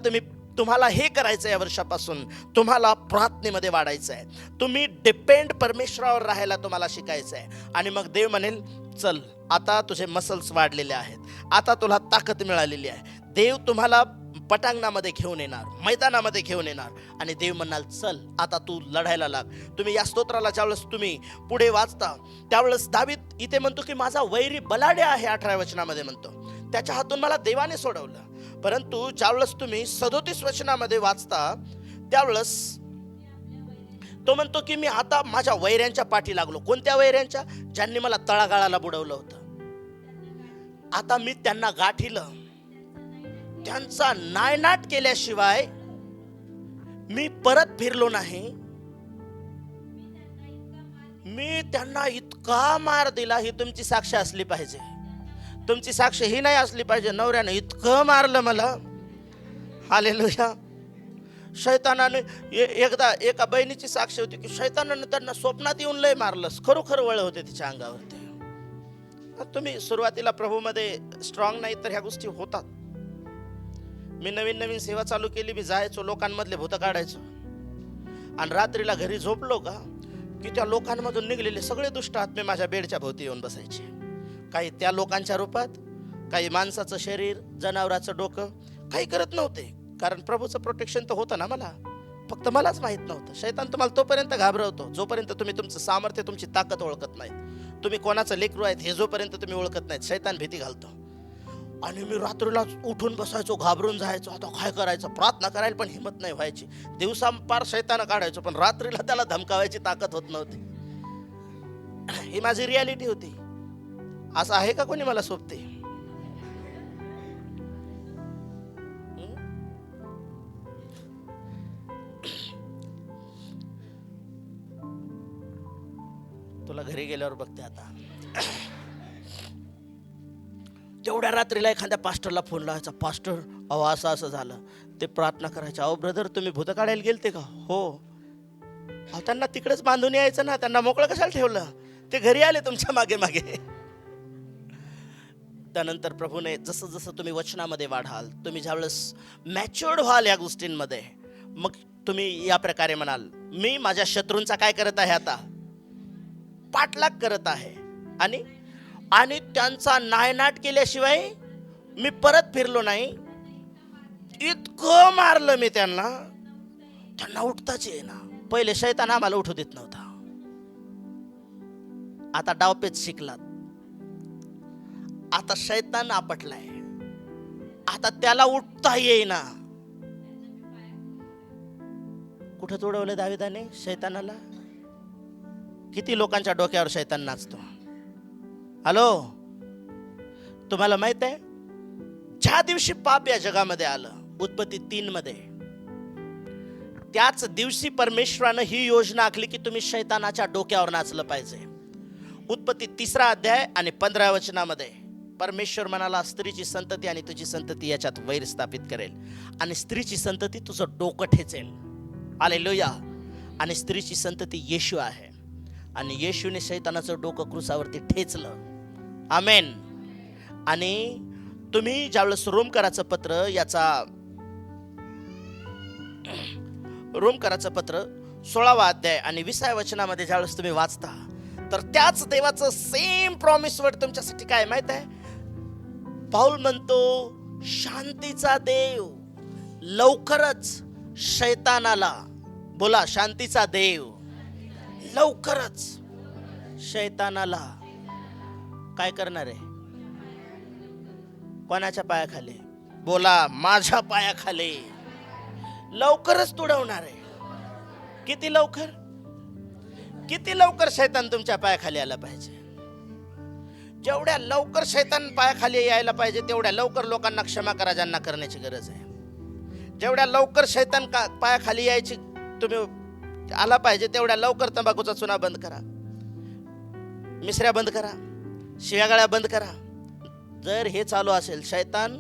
तुम्हाला हे करायचं आहे, या वर्षापासून तुम्हाला प्रार्थनेमध्ये वाढायचं आहे. तुम्ही डिपेंड परमेश्वरावर राहायला तुम्हाला शिकायचं आहे. आणि मग देव म्हणेल चल आता तुझे मसल्स वाढलेले आहेत, आता तुला ताकद मिळालेली आहे. देव तुम्हाला पटांगणामध्ये घेऊन येणार, मैदानामध्ये घेऊन येणार. आणि देव म्हणाल चल आता तू लढायला लाग. तुम्ही या स्तोत्राला ज्यावेळेस तुम्ही पुढे वाचता, त्यावेळेस दावीद इथे म्हणतो की माझा वैरी बलाढ्य आहे. 18 वचनामध्ये म्हणतो त्याच्या हातून मला देवाने सोडवलं. परंतु ज्यावेळेस तुम्ही 37 वचनामध्ये वाचता, त्यावेळेस तो म्हणतो की मी आता माझ्या वैऱ्यांच्या पाठी लागलो. कोणत्या वैऱ्यांच्या? ज्यांनी मला तळागाळाला बुडवलं होतं. आता मी त्यांना गाठीलं. त्यांचा नायनाट केल्याशिवाय मी परत फिरलो नाही. मी त्यांना इतका मार दिला. ही तुमची साक्ष असली पाहिजे. तुमची साक्ष ही नाही असली पाहिजे नवऱ्याने इतकं मारलं मला. हालेलुया. शैतानाने एकदा एका बहिणीची साक्ष होती की शैतानाने त्यांना स्वप्नात येऊन लय मारलंस, खरोखर वळ होते तिच्या अंगावरती. तुम्ही सुरुवातीला प्रभूमध्ये स्ट्रॉंग नाही तर ह्या गोष्टी होतात. मी नवीन सेवा चालू केली, मी जायचो लोकांमधले भूत काढायचो. आणि रात्रीला घरी झोपलो का की त्या लोकांमधून निघलेले सगळे दुष्ट आत्मे माझ्या बेडच्या भोवती येऊन बसायचे. काही त्या लोकांच्या रूपात, काही माणसाचं शरीर, जनावराचं डोकं, काही करत नव्हते. कारण प्रभूचं प्रोटेक्शन तर होतं ना मला, फक्त मलाच माहित नव्हतं. शैतान तुम्हाला तोपर्यंत घाबरवतो जोपर्यंत तुम्ही तुमचं सामर्थ्य, तुमची ताकद ओळखत नाहीत. तुम्ही कोणाचं लेकरू आहेत हे जोपर्यंत तुम्ही ओळखत नाहीत, शैतान भीती घालतो. आणि मी रात्रीला उठून बसायचो, घाबरून जायचो. आता काय करायचं, प्रार्थना करायला पण हिंमत नाही व्हायची. दिवसा पार शैतानं काढायचो, पण रात्रीला त्याला धमकावायची ताकद होत नव्हती. ही माझी रियालिटी होती. असं आहे का कोणी मला सोबते? तुला घरी गेल्यावर बघते आता. तेवढ्या रात्रीला एखाद्या पास्टरला फोन लावायचा, पास्टर अहो असं असं झालं. ते प्रार्थना करायचे. अहो ब्रदर तुम्ही भूत काढायला गेलते का? हो. अहो त्यांना तिकडेच बांधून यायचं ना, त्यांना मोकळं कशाला ठेवलं? ते घरी आले तुमच्या मागे मागे. त्यानंतर प्रभूने जसं जसं तुम्ही वचनामध्ये वाढाल, तुम्ही ज्यावेळेस मॅच्युअर्ड व्हाल या गोष्टींमध्ये, मग तुम्ही या प्रकारे म्हणाल, मी माझ्या शत्रूंचा काय करत आहे आता? पाठलाग करत आहे. आणि त्यांचा नायनाट केल्याशिवाय मी परत फिरलो नाही. इतकं मारलं मी त्यांना उठताच येईना. पहिले शैतान आम्हाला उठू देत नव्हता, आता डावपेच शिकलात. आता शैतान आपटलाय, आता त्याला उठता येईना. कुठं तोडवलं दाविदाने शैतानाला? किती लोकांच्या डोक्यावर शैतान नाचतो. हॅलो, तुम्हाला माहित आहे, ज्या दिवशी पाप या जगामध्ये आलं, उत्पत्ती 3 मध्ये, त्याच दिवशी परमेश्वरानं ही योजना आखली की तुम्ही शैतानाच्या डोक्यावर नाचलं पाहिजे. उत्पत्ती 3 अध्याय आणि 15 वचनामध्ये परमेश्वर म्हणाला, स्त्रीची संतती आणि तुझी संतती याच्यात वैर स्थापित करेल, आणि स्त्रीची संतती तुझं डोकं ठेचेल. हालेलुया. आणि स्त्रीची संतती येशू आहे, आणि येशूने शैतानाचं डोकं क्रूसावरती ठेचलं. आमेन. आणि तुम्ही ज्यावेळेस रोमकराचं पत्र, याचा रोमकराचं पत्र 16 अध्याय आणि 20 वचनामध्ये ज्यावेळेस तुम्ही वाचता, तर त्याच देवाचं सेम प्रॉमिस वर्ड तुमच्यासाठी काय माहित आहे? पाऊल म्हणतो, शांतीचा देव लवकरच शैतानाला, बोला शांतीचा देव लवकरच शैतानाला काय करणार आहे? कोणाच्या पायाखाली? बोला माझ्या पायाखाली. लवकरच तुडवणार आहे. किती लवकर? किती लवकर शैतान तुमच्या पायाखाली आला पाहिजे? जेवढ्या लवकर शैतान पायाखाली यायला पाहिजे तेवढ्या लवकर लोकांना क्षमा करा ज्यांना करण्याची गरज आहे. जेवढ्या लवकर शैतान पायाखाली यायची तुम्ही आला पाहिजे तेवढ्या लवकर तंबाखूचा चुना बंद करा, मिसऱ्या बंद करा, शिव्यागाळ्या बंद करा. जर हे चालू असेल, शैतान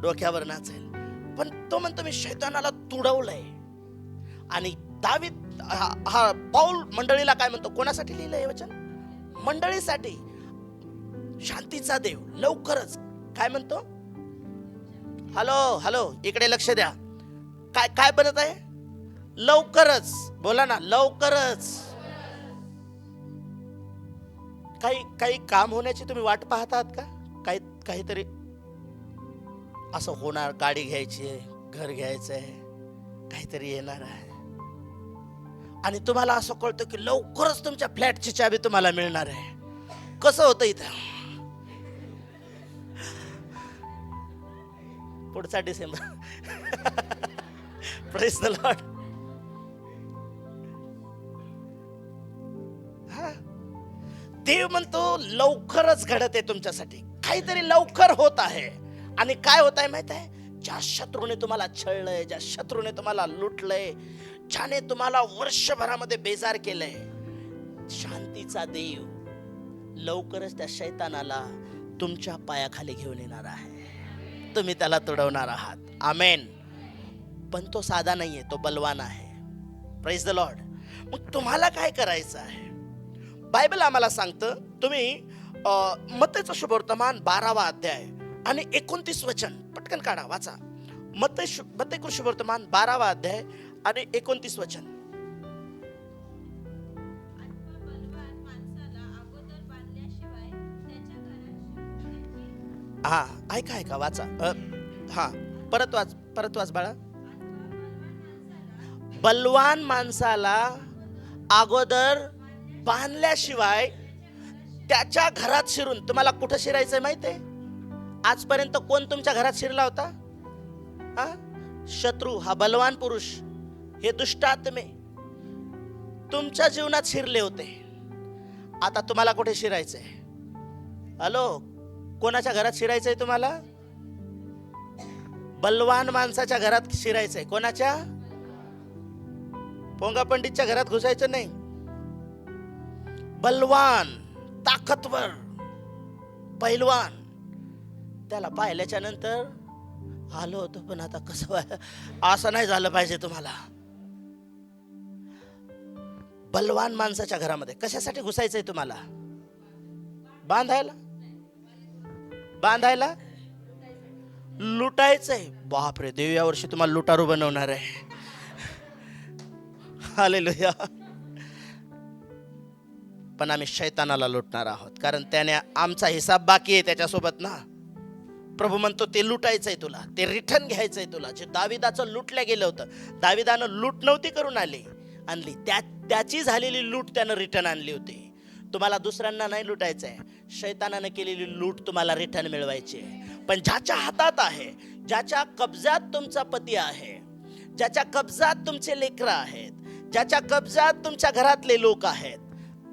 डोक्यावर नाचेल. पण तो म्हणतो मी शैतानाला तुडवलंय. आणि दावीद हा पाऊल मंडळीला काय म्हणतो? कोणासाठी लिहिलं हे वचन? मंडळीसाठी. शांतीचा देव लवकरच काय म्हणतो? हॅलो इकडे लक्ष द्या. काय काय बनत आहे? लवकरच. बोला ना, लवकरच. काही काम होण्याची तुम्ही वाट पाहतात का? काहीतरी असं होणार, गाडी घ्यायची आहे, घर घ्यायचंय, काहीतरी येणार आहे, आणि तुम्हाला असं कळतं की लवकरच तुमच्या फ्लॅटची चाबी तुम्हाला मिळणार आहे. कसं होतं इथं? पुढचा डिसेंबर. Praise the lord. देव म्हणतो लवकरच घडत आहे तुमच्यासाठी, काहीतरी लवकर होत आहे. आणि काय होत आहे माहित आहे? ज्या शत्रूने तुम्हाला छळलंय, ज्या शत्रूने तुम्हाला लुटलंय, ज्याने तुम्हाला वर्षभरामध्ये बेजार केलंय, शांतीचा देव लवकरच त्या शैतानाला तुमच्या पायाखाली घेऊन येणार आहे. तुम्ही त्याला तुडवणार आहात. आमेन. पण तो साधा नाहीये, तो बलवान आहे. Praise the Lord. मग तुम्हाला काय करायचं आहे? बायबल आम्हाला सांगतं, तुम्ही मत्तईचं शुभवर्तमान 12 अध्याय आणि 29 वचन पटकन काढा, वाचा. मत्तई शुभवर्तमान 12 अध्याय आणि 29 वचन. हा, ऐका वाचा. हा, परत वाच बाळा. बलवान माणसाला अगोदर बांधल्याशिवाय त्याच्या घरात शिरून. तुम्हाला कुठं शिरायचंय माहितीये? आजपर्यंत कोण तुमच्या घरात शिरला होता? शत्रू, हा बलवान पुरुष, हे दुष्ट आत्मे तुमच्या जीवनात शिरले होते. आता तुम्हाला कुठे शिरायचंय? हॅलो, कोणाच्या घरात शिरायचंय तुम्हाला? बलवान माणसाच्या घरात शिरायचंय. कोणाच्या? पोंगा पंडितच्या घरात घुसायचं नाही. बलवान, ताकदवर, पैलवान. त्याला पाहिल्याच्या नंतर आलो होतो, पण आता कसं असं नाही झालं पाहिजे तुम्हाला. बलवान माणसाच्या घरामध्ये कशासाठी घुसायचंय तुम्हाला? बांधायला, लुटायचंय. बापरे, देव या वर्षी तुम्हाला लुटारू बनवणार आहे. हालेलुया. पण आम्ही शैतानाला लुटणार आहोत, कारण त्याने आमचा हिसाब बाकी आहे त्याच्यासोबत ना. प्रभू म्हणतो ते लुटायचंय तुला, ते रिटर्न घ्यायचंय तुला. जे दाविदाचं लुटल्या गेलं होतं, दाविदानं लूट नव्हती करून आणली, त्याची झालेली लूट त्यानं रिटर्न आणली होती. तुम्हाला दुसऱ्यांना नाही लुटायचंय, शैतानानं केलेली लूट तुम्हाला रिटर्न मिळवायची आहे. पण ज्याच्या हातात आहे, ज्याच्या कब्जात तुमचा पती आहे, ज्याच्या कब्जात तुमचे लेकरं आहेत, ज्याच्या कब्जात तुमच्या घरातले लोक आहेत,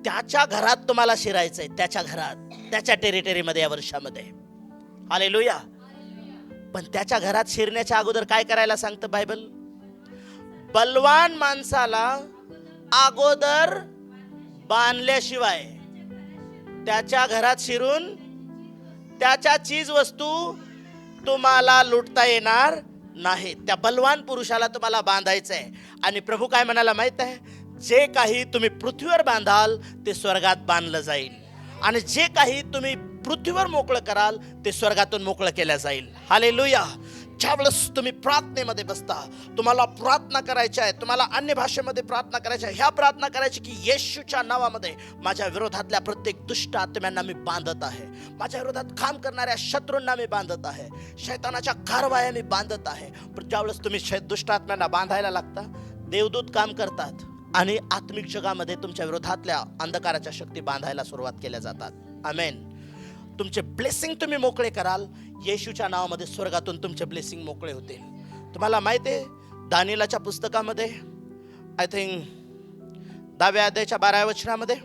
त्याच्या घरात तुम्हाला शिरायचंय. त्याच्या घरात, त्याच्या टेरिटरीमध्ये या वर्षामध्ये. हालेलुया. पण त्याच्या घरात शिरण्याच्या अगोदर काय करायला सांगतं बायबल? बलवान माणसाला अगोदर बांधल्याशिवाय त्याच्या घरात शिरून त्याच्या चीज वस्तू तुम्हाला लुटता येणार नाही. त्या बलवान पुरुषाला तुम्हाला बांधायचंय. आणि प्रभू काय म्हणाला माहित आहे? जे काही तुम्ही पृथ्वीवर बांधाल ते स्वर्गात बांधलं जाईल, आणि जे काही तुम्ही पृथ्वीवर मोकळं कराल ते स्वर्गातून मोकळं केलं जाईल. हालेलुया. ज्यावेळेस तुम्ही प्रार्थनेमध्ये बसता, तुम्हाला प्रार्थना करायची आहे, तुम्हाला अन्य भाषेमध्ये प्रार्थना करायची आहे. ह्या प्रार्थना करायची की येशूच्या नावामध्ये माझ्या विरोधातल्या प्रत्येक दुष्ट आत्म्यांना मी बांधत आहे, माझ्या विरोधात काम करणाऱ्या शत्रूंना मी बांधत आहे, शैतानाच्या कारवाया मी बांधत आहे. पण ज्यावेळेस तुम्ही दुष्ट आत्म्यांना बांधायला लागता, देवदूत काम करतात आणि आत्मिक जगामध्ये तुमच्या विरोधातल्या अंधकाराच्या शक्ती बांधायला सुरुवात केल्या जातात. आमेन. तुमचे ब्लेसिंग तुम्ही मोकळे कराल, येशूच्या नावामध्ये स्वर्गातून तुमचे ब्लेसिंग मोकळे होतील. तुम्हाला माहिती आहे, दानिएलाच्या पुस्तकामध्ये आय थिंक 10व्या अध्यायाच्या 12व्या वचनामध्ये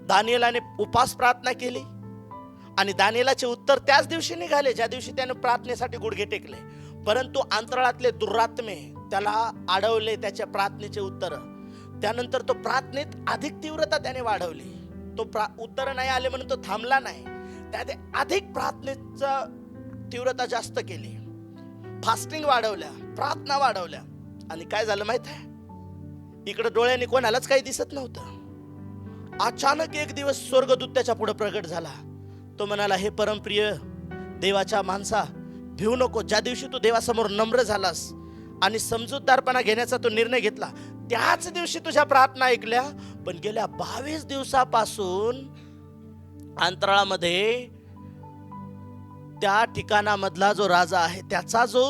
दानिएलाने उपास प्रार्थना केली, आणि दानिएलाचे उत्तर त्याच दिवशी निघाले ज्या दिवशी त्याने प्रार्थनेसाठी गुडघे टेकले. परंतु अंतराळातले दुरात्मे त्याला अडवले त्याच्या प्रार्थनेचे उत्तर. त्यानंतर तो प्रार्थनेत अधिक तीव्रता त्याने वाढवली. तो उत्तर नाही आले म्हणून तो थांबला नाही, त्याने अधिक प्रार्थनेचा तीव्रता जास्त केली, फास्टिंग वाढवल्या, प्रार्थना वाढवल्या. आणि काय झालं माहित आहे? इकडे डोळ्याने कोणालाच काही दिसत नव्हतं. अचानक एक दिवस स्वर्गदूत त्याच्या पुढे प्रगट झाला. तो म्हणाला, हे परमप्रिय देवाच्या माणसा, भिवू नको. ज्या दिवशी तू देवासमोर नम्र झालास आणि समजूतदारपणा घेण्याचा तो निर्णय घेतला, त्याच दिवशी तुझ्या प्रार्थना ऐकल्या. पण गेल्या 22 दिवसापासून अंतराळामध्ये त्या ठिकाणामधला जो राजा आहे, त्याचा जो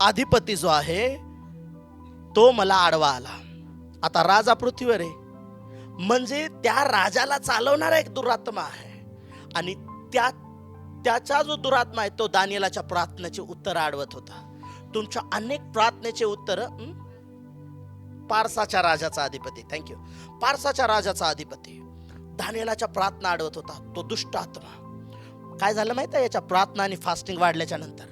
अधिपती जो आहे, तो मला आडवा आला. आता राजा पृथ्वीवर आहे, म्हणजे त्या राजाला चालवणारा एक दुरात्मा आहे, आणि त्याचा जो दुरात्मा आहे तो दानिएलाच्या प्रार्थनेचे उत्तर अडवत होता. तुमच्या अनेक प्रार्थनेचे उत्तर पारसाच्या राजाचा अधिपती, थँक्यू, पारसाच्या राजाचा अधिपती दानिएलाच्या प्रार्थना अडवत होता, तो दुष्ट आत्मा. काय झालं माहिती आहे? याच्या प्रार्थना आणि फास्टिंग वाढल्याच्या नंतर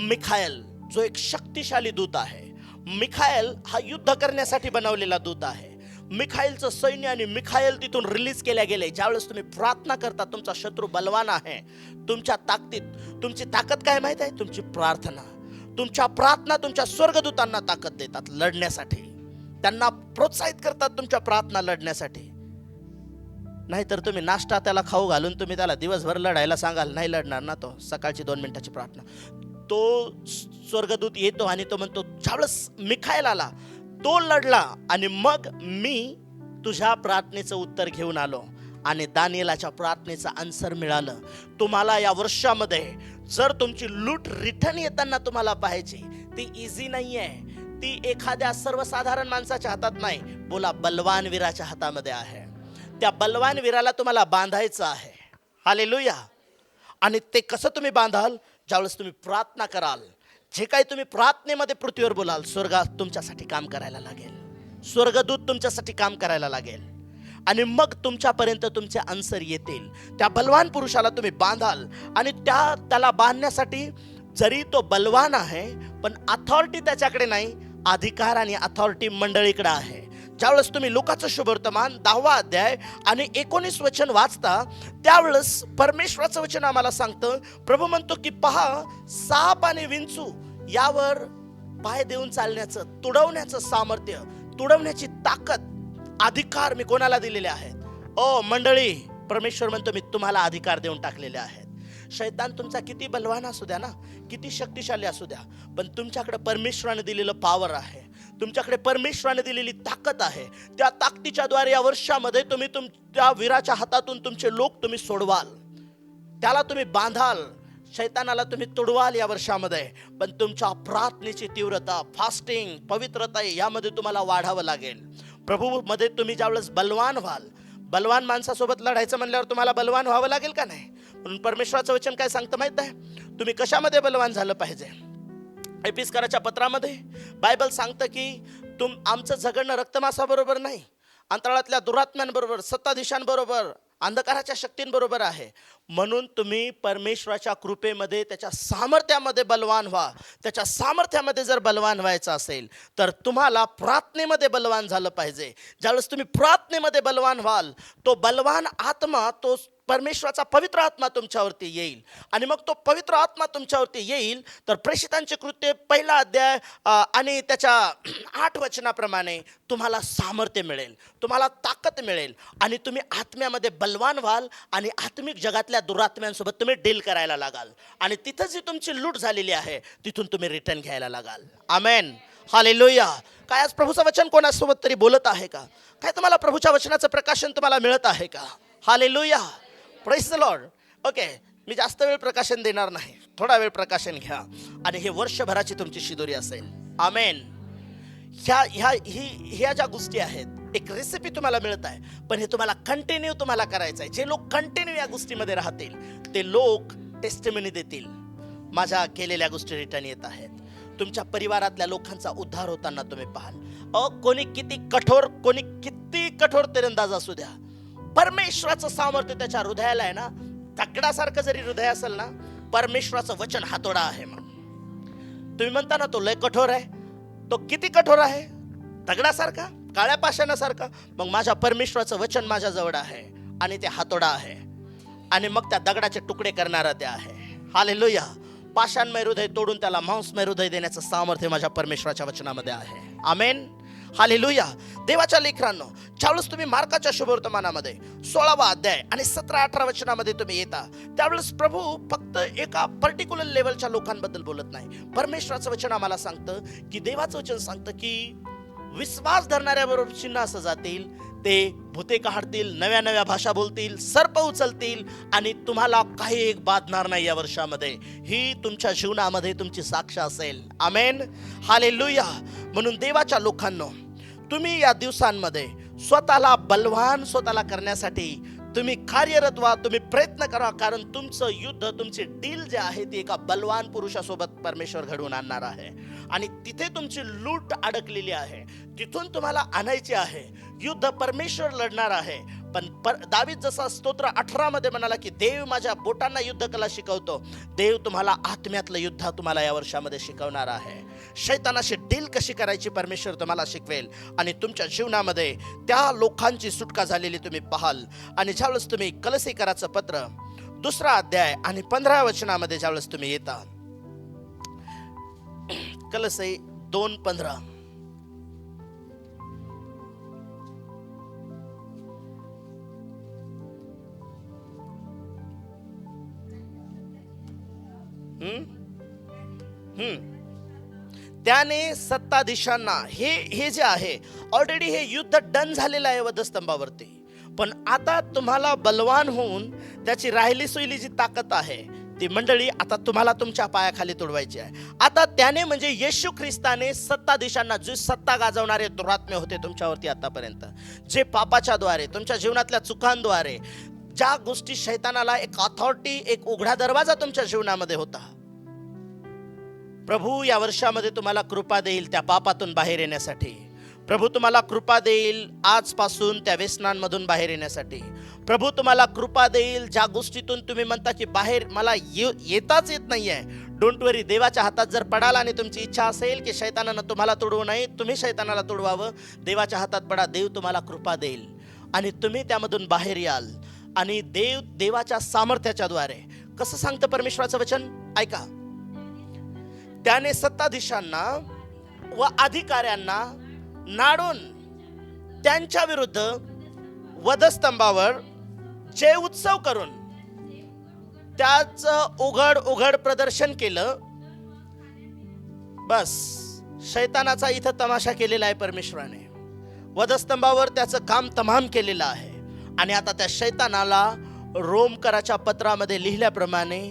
मिखाएल जो एक शक्तिशाली दूत आहे, मिखाएल हा युद्ध करण्यासाठी बनवलेला दूत आहे. मिखाएलचं सैन्य आणि मिखाएल तिथून रिलीज केल्या गेले. ज्यावेळेस तुम्ही प्रार्थना करता, तुमचा शत्रू बलवान आहे. तुमच्या ताकदीत तुमची ताकद काय माहित आहे? तुमची प्रार्थना. तुमच्या प्रार्थना तुमच्या स्वर्गदूतांना ताकद देतात लढण्यासाठी, त्यांना प्रोत्साहित करतात तुमच्या प्रार्थना लढण्यासाठी. नाहीतर तुम्ही नाश्ता त्याला खाऊ घालून तुम्ही त्याला दिवसभर लढायला सांगाल, नाही लढणार ना तो. सकाळची 2 मिनिटाची प्रार्थना, तो स्वर्गदूत येतो आणि तो म्हणतो, ज्यावेळेस मिखाएल आला, तो लढला आणि मग मी तुझ्या प्रार्थनेचं उत्तर घेऊन आलो आणि दानिएलाच्या प्रार्थनेचं आन्सर मिळालं. तुम्हाला या वर्षामध्ये जर तुमची लूट रिटर्न येताना तुम्हाला पाहायची, ती इझी नाहीये. ती एखाद्या सर्वसाधारण माणसाच्या हातात नाही, बोला बलवान वीराच्या हातामध्ये आहे. त्या बलवान वीराला तुम्हाला बांधायचं आहे. हालेलुया. आणि ते कसं तुम्ही बांधाल? ज्यावेळेस तुम्ही प्रार्थना कराल. जे काही तुम्ही प्रार्थनेमध्ये पृथ्वीवर बोलाल, स्वर्गात तुमच्यासाठी काम करायला लागेल. स्वर्गदूत तुमच्यासाठी काम करायला लागेल आणि मग तुमच्यापर्यंत तुमचे आन्सर येतील. त्या बलवान पुरुषाला तुम्ही बांधाल आणि त्याला बांधण्यासाठी जरी तो बलवान आहे, पण अथॉरिटी त्याच्याकडे नाही, अधिकार आणि अथॉरिटी मंडळीकडे आहे. ज्यावेळेस तुम्ही लोकांचं शुभवर्तमान 10वा अध्याय आणि 19 वचन वाचता, त्यावेळेस परमेश्वराचं वचन आम्हाला सांगतं, प्रभू म्हणतो की पहा, साप आणि विंचू यावर पाय देऊन चालण्याचं, तुडवण्याचं सामर्थ्य, तुडवण्याची ताकद, अधिकार मी कोणाला दिलेले आहेत? ओ मंडळी, परमेश्वर म्हणतो मी तुम्हाला अधिकार देऊन टाकलेले आहेत. शैतान तुमचा किती बलवान असू द्या ना, किती शक्तिशाली असू द्या, पण तुमच्याकडे परमेश्वराने दिलेलं पॉवर आहे, तुमच्याकडे परमेश्वराने दिलेली ताकद आहे. त्या ताकदीच्या द्वारे या वर्षामध्ये तुम्ही तुमच्या वीराच्या हातातून तुमचे लोक तुम्ही सोडवाल, त्याला तुम्ही बांधाल, शैतानाला तुम्ही तुडवाल या वर्षामध्ये. पण तुमच्या प्रार्थनेची तीव्रता, फास्टिंग, पवित्रता यामध्ये तुम्हाला वाढावं लागेल. प्रभू मध्ये तुम्ही ज्यावेळेस बलवान व्हाल, बलवान माणसासोबत लढायचं म्हणल्यावर तुम्हाला बलवान व्हावं लागेल का नाही? म्हणून परमेश्वराचं वचन काय सांगतं माहित आहे? तुम्ही कशामध्ये बलवान झालं पाहिजे? एपिस्कराच्या पत्रामध्ये बायबल सांगतं की आमचं झगडणं रक्तमांसाबरोबर नाही, अंतराळातल्या दुरात्म्यांबरोबर, सत्ताधीशांबरोबर, अंधकाराच्या शक्तींबरोबर आहे. म्हणून तुम्ही परमेश्वराच्या कृपेमध्ये, त्याच्या सामर्थ्यामध्ये बलवान व्हा. त्याच्या सामर्थ्यामध्ये जर बलवान व्हायचं असेल तर तुम्हाला प्रार्थनेमध्ये बलवान झालं पाहिजे. ज्यावेळेस तुम्ही प्रार्थनेमध्ये बलवान व्हाल, तो बलवान आत्मा, तो परमेश्वराचा पवित्र आत्मा तुमच्यावरती येईल आणि मग तो पवित्र आत्मा तुमच्यावरती येईल तर प्रेषितांचे कृत्य 1 अध्याय आणि त्याच्या 8 वचनाप्रमाणे तुम्हाला सामर्थ्य मिळेल, तुम्हाला ताकद मिळेल आणि तुम्ही आत्म्यामध्ये बलवान व्हाल आणि आत्मिक जगातल्या दुरात्म्यांसोबत तुम्ही डील करायला लागाल आणि तिथं जी तुमची लूट झालेली आहे तिथून तुम्ही रिटर्न घ्यायला लागाल. आमेन, हालेलुया. काय आज प्रभूचं वचन कोणासोबत तरी बोलत आहे का? काय तुम्हाला प्रभूच्या वचनाचं प्रकाशन तुम्हाला मिळत आहे का? Hallelujah, praise the lord. Okay, मी जास्त वेळ प्रकाशन देणार नाही, थोडा वेळ प्रकाशन घ्या आणि हे वर्षभराची तुमची शिदोरी असेल. आमेन. ह्या ज्या गोष्टी आहेत, एक रेसिपी तुम्हाला मिळत आहे, पण हे तुम्हाला कंटिन्यू तुम्हाला करायचं आहे. जे लोक कंटिन्यू या गोष्टीमध्ये राहतील ते लोक टेस्टिमनी देतील, माझ्या केलेल्या गोष्टी रिटर्न येत आहेत. तुमच्या परिवारातल्या लोकांचा उद्धार होताना तुम्ही पाहाल. कोणी किती कठोर तिरंदाज असू द्या, परमेश्वराचं सामर्थ्य त्याच्या हृदयाला आहे ना, दगडासारखं जरी हृदय असेल ना, परमेश्वराचं वचन हातोडा आहे. मग तुम्ही म्हणता ना तो लय कठोर आहे, तो किती कठोर आहे? दगडासारखा, काळ्या पाषाणासारखा. मग माझ्या परमेश्वराचं वचन माझ्या जवळ आहे आणि ते हातोडा आहे आणि मग त्या दगडाचे तुकडे करणारा ते आहे. हालेलुया. पाषाणमय हृदय तोडून त्याला मांसमय हृदय देण्याचं सामर्थ्य माझ्या परमेश्वराच्या वचनामध्ये आहे. आमेन, हालेलुया. देवाच्या लेकरांनो, ज्यावेळेस तुम्ही मार्काच्या शुभवर्तमानामध्ये 16वा अध्याय आणि 17-18 वचनामध्ये तुम्ही येता, त्यावेळेस प्रभू फक्त एका पर्टिक्युलर लेवलच्या लोकांबद्दल बोलत नाही. परमेश्वराचं वचन आम्हाला सांगतं की, देवाचं वचन सांगतं की विश्वास धरणाऱ्याबरोबर चिन्ह असं जातील, ते भूते काढतील, नव्या भाषा बोलतील, सर्प उचलतील आणि तुम्हाला काही एक बाधणार नाही. या वर्षामध्ये ही तुमच्या जीवनामध्ये तुमची साक्ष असेल. आमेन, हालेलुया. म्हणून देवाच्या लोकांनो, तुम्ही या दिवसांमध्ये स्वतःला बलवान करण्यासाठी तुम्ही कार्यरत व्हा, तुम्ही प्रयत्न करा, कारण तुमचं युद्ध, तुमची डील जे आहे ती एका बलवान पुरुषासोबत परमेश्वर घडवून आणणार आहे आणि तिथे तुमची लूट अडकलेली आहे, तिथून तुम्हाला आणायची आहे. युद्ध परमेश्वर लढणार आहे. पण दावीद जसा स्तोत्र 18 मध्ये म्हणाला की देव माझ्या बोटांना युद्ध कला शिकवतो, देव तुम्हाला आत्म्यातलं युद्ध तुम्हाला या वर्षामध्ये शिकवणार आहे. शैतानाशी डील कशी करायची परमेश्वर तुम्हाला शिकवेल आणि तुमच्या जीवनामध्ये त्या लोकांची सुटका झालेली तुम्ही पाहाल. आणि ज्यावेळेस तुम्ही कलसीकराचं पत्र 2रा अध्याय आणि 15 वचनामध्ये ज्यावेळेस तुम्ही येता, कलसी 2:15, त्याने सत्ताधीशांना हे जे आहे ऑलरेडी हे युद्ध डन झालेलं आहे वधस्तंभावरती, पण आता तुम्हाला बलवान होऊन त्याची राहिली सोयली जी ताकद आहे ती मंडळी आता तुम्हाला तुमच्या पायाखाली तुडवायची आहे. आता त्याने म्हणजे येशू ख्रिस्ताने सत्ताधीशांना, जे सत्ता गाजवणारे दुरात्मे होते तुमच्यावरती आतापर्यंत, जे पापाच्या द्वारे तुमच्या जीवनातल्या चुकांद्वारे ज्या गोष्टी शैतानाला एक अथॉरिटी, एक उघडा दरवाजा तुमच्या जीवनामध्ये होता, प्रभू या वर्षामध्ये तुम्हाला कृपा देईल त्या पापातून बाहेर येण्यासाठी. प्रभू तुम्हाला कृपा देईल आजपासून त्या व्यसनांमधून बाहेर येण्यासाठी. प्रभू तुम्हाला कृपा देईल ज्या गोष्टीतून तुम्ही म्हणता की बाहेर मला येताच येत नाहीये. डोंट वरी, देवाच्या हातात जर पडाल आणि तुमची इच्छा असेल की शैतानानं तुम्हाला तुडवू नये, तुम्ही शैतानाला तुडवावं, देवाच्या हातात पडा, देव तुम्हाला कृपा देईल आणि तुम्ही त्यामधून बाहेर याल. आणि देवाच्या सामर्थ्याच्या द्वारे कसं सांगतं परमेश्वराचं वचन, ऐका. त्याने सत्ताधीशांना व अधिकाऱ्यांना नाडून त्यांच्या विरुद्ध वधस्तंभावर जे उत्सव करून त्याचं उघड प्रदर्शन केलं. बस शैतानाचा इथं तमाशा केलेला आहे परमेश्वराने. वधस्तंभावर त्याचं काम तमाम केलेलं आहे. आणि आता त्या शैतानाला रोमकराच्या पत्रामध्ये लिहिल्याप्रमाणे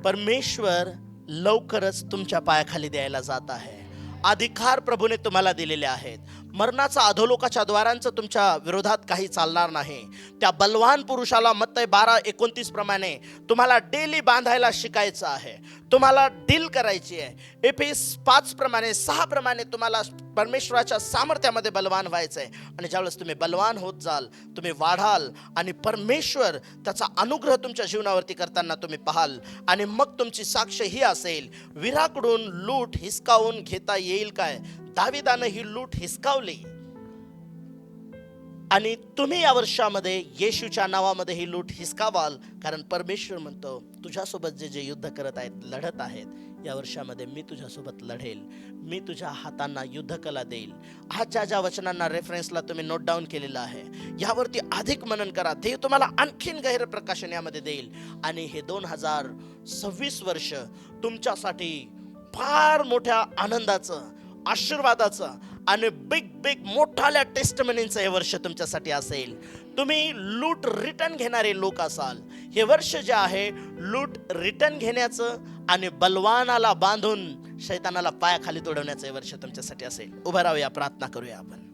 परमेश्वर लवकरच तुमच्या पायाखाली द्यायला जात आहे. अधिकार प्रभूने तुम्हाला दिलेले आहेत. मरणाचा अधोलोकाच्या द्वारांचं तुमच्या विरोधात काही चालणार नाही. त्या बलवान पुरुषाला मत्तई 12:29 प्रमाणे तुम्हाला डेली बांधायला शिकायचं आहे, तुम्हाला डील करायची आहे. एफेस 5 प्रमाणे 6 प्रमाणे तुम्हाला परमेश्वराच्या सामर्थ्यामध्ये बलवान व्हायचं आहे. आणि ज्यावेळेस तुम्ही बलवान होत जाल, तुम्ही वाढाल आणि परमेश्वर त्याचा अनुग्रह तुमच्या जीवनावरती करताना तुम्ही पाहाल. आणि मग तुमची साक्ष ही असेल, वीराकडून लूट हिसकावून घेता येईल काय? दाविदानं ही लूट हिसकावली आणि तुम्ही या वर्षामध्ये येशूच्या नावामध्ये ही लूट हिसकावाल. कारण परमेश्वर म्हणतो तुझ्यासोबत जे युद्ध करत आहेत, लढत आहेत, या वर्षामध्ये मी तुझ्यासोबत लढेल, मी तुझ्या हातांना युद्धकला देईल. आज ज्या वचनांना रेफरन्सला तुम्ही नोट डाऊन केलेलं आहे, यावरती अधिक मनन करा. देव तुम्हाला आणखीन गहिर प्रकाशन यामध्ये देईल. आणि हे 2026 वर्ष तुमच्यासाठी फार मोठ्या आनंदाचं, आशीर्वादाचं आणि बिग मोठाल्या टेस्टमनीचं हे वर्ष तुमच्यासाठी असेल. तुम्ही लूट रिटर्न घेणारे लोक असाल. हे वर्ष जे आहे लूट रिटर्न घेण्याचं आणि बलवानाला बांधून शैतानाला पायाखाली तोडवण्याचं हे वर्ष तुमच्यासाठी असेल. उभं राहूया, प्रार्थना करूया आपण.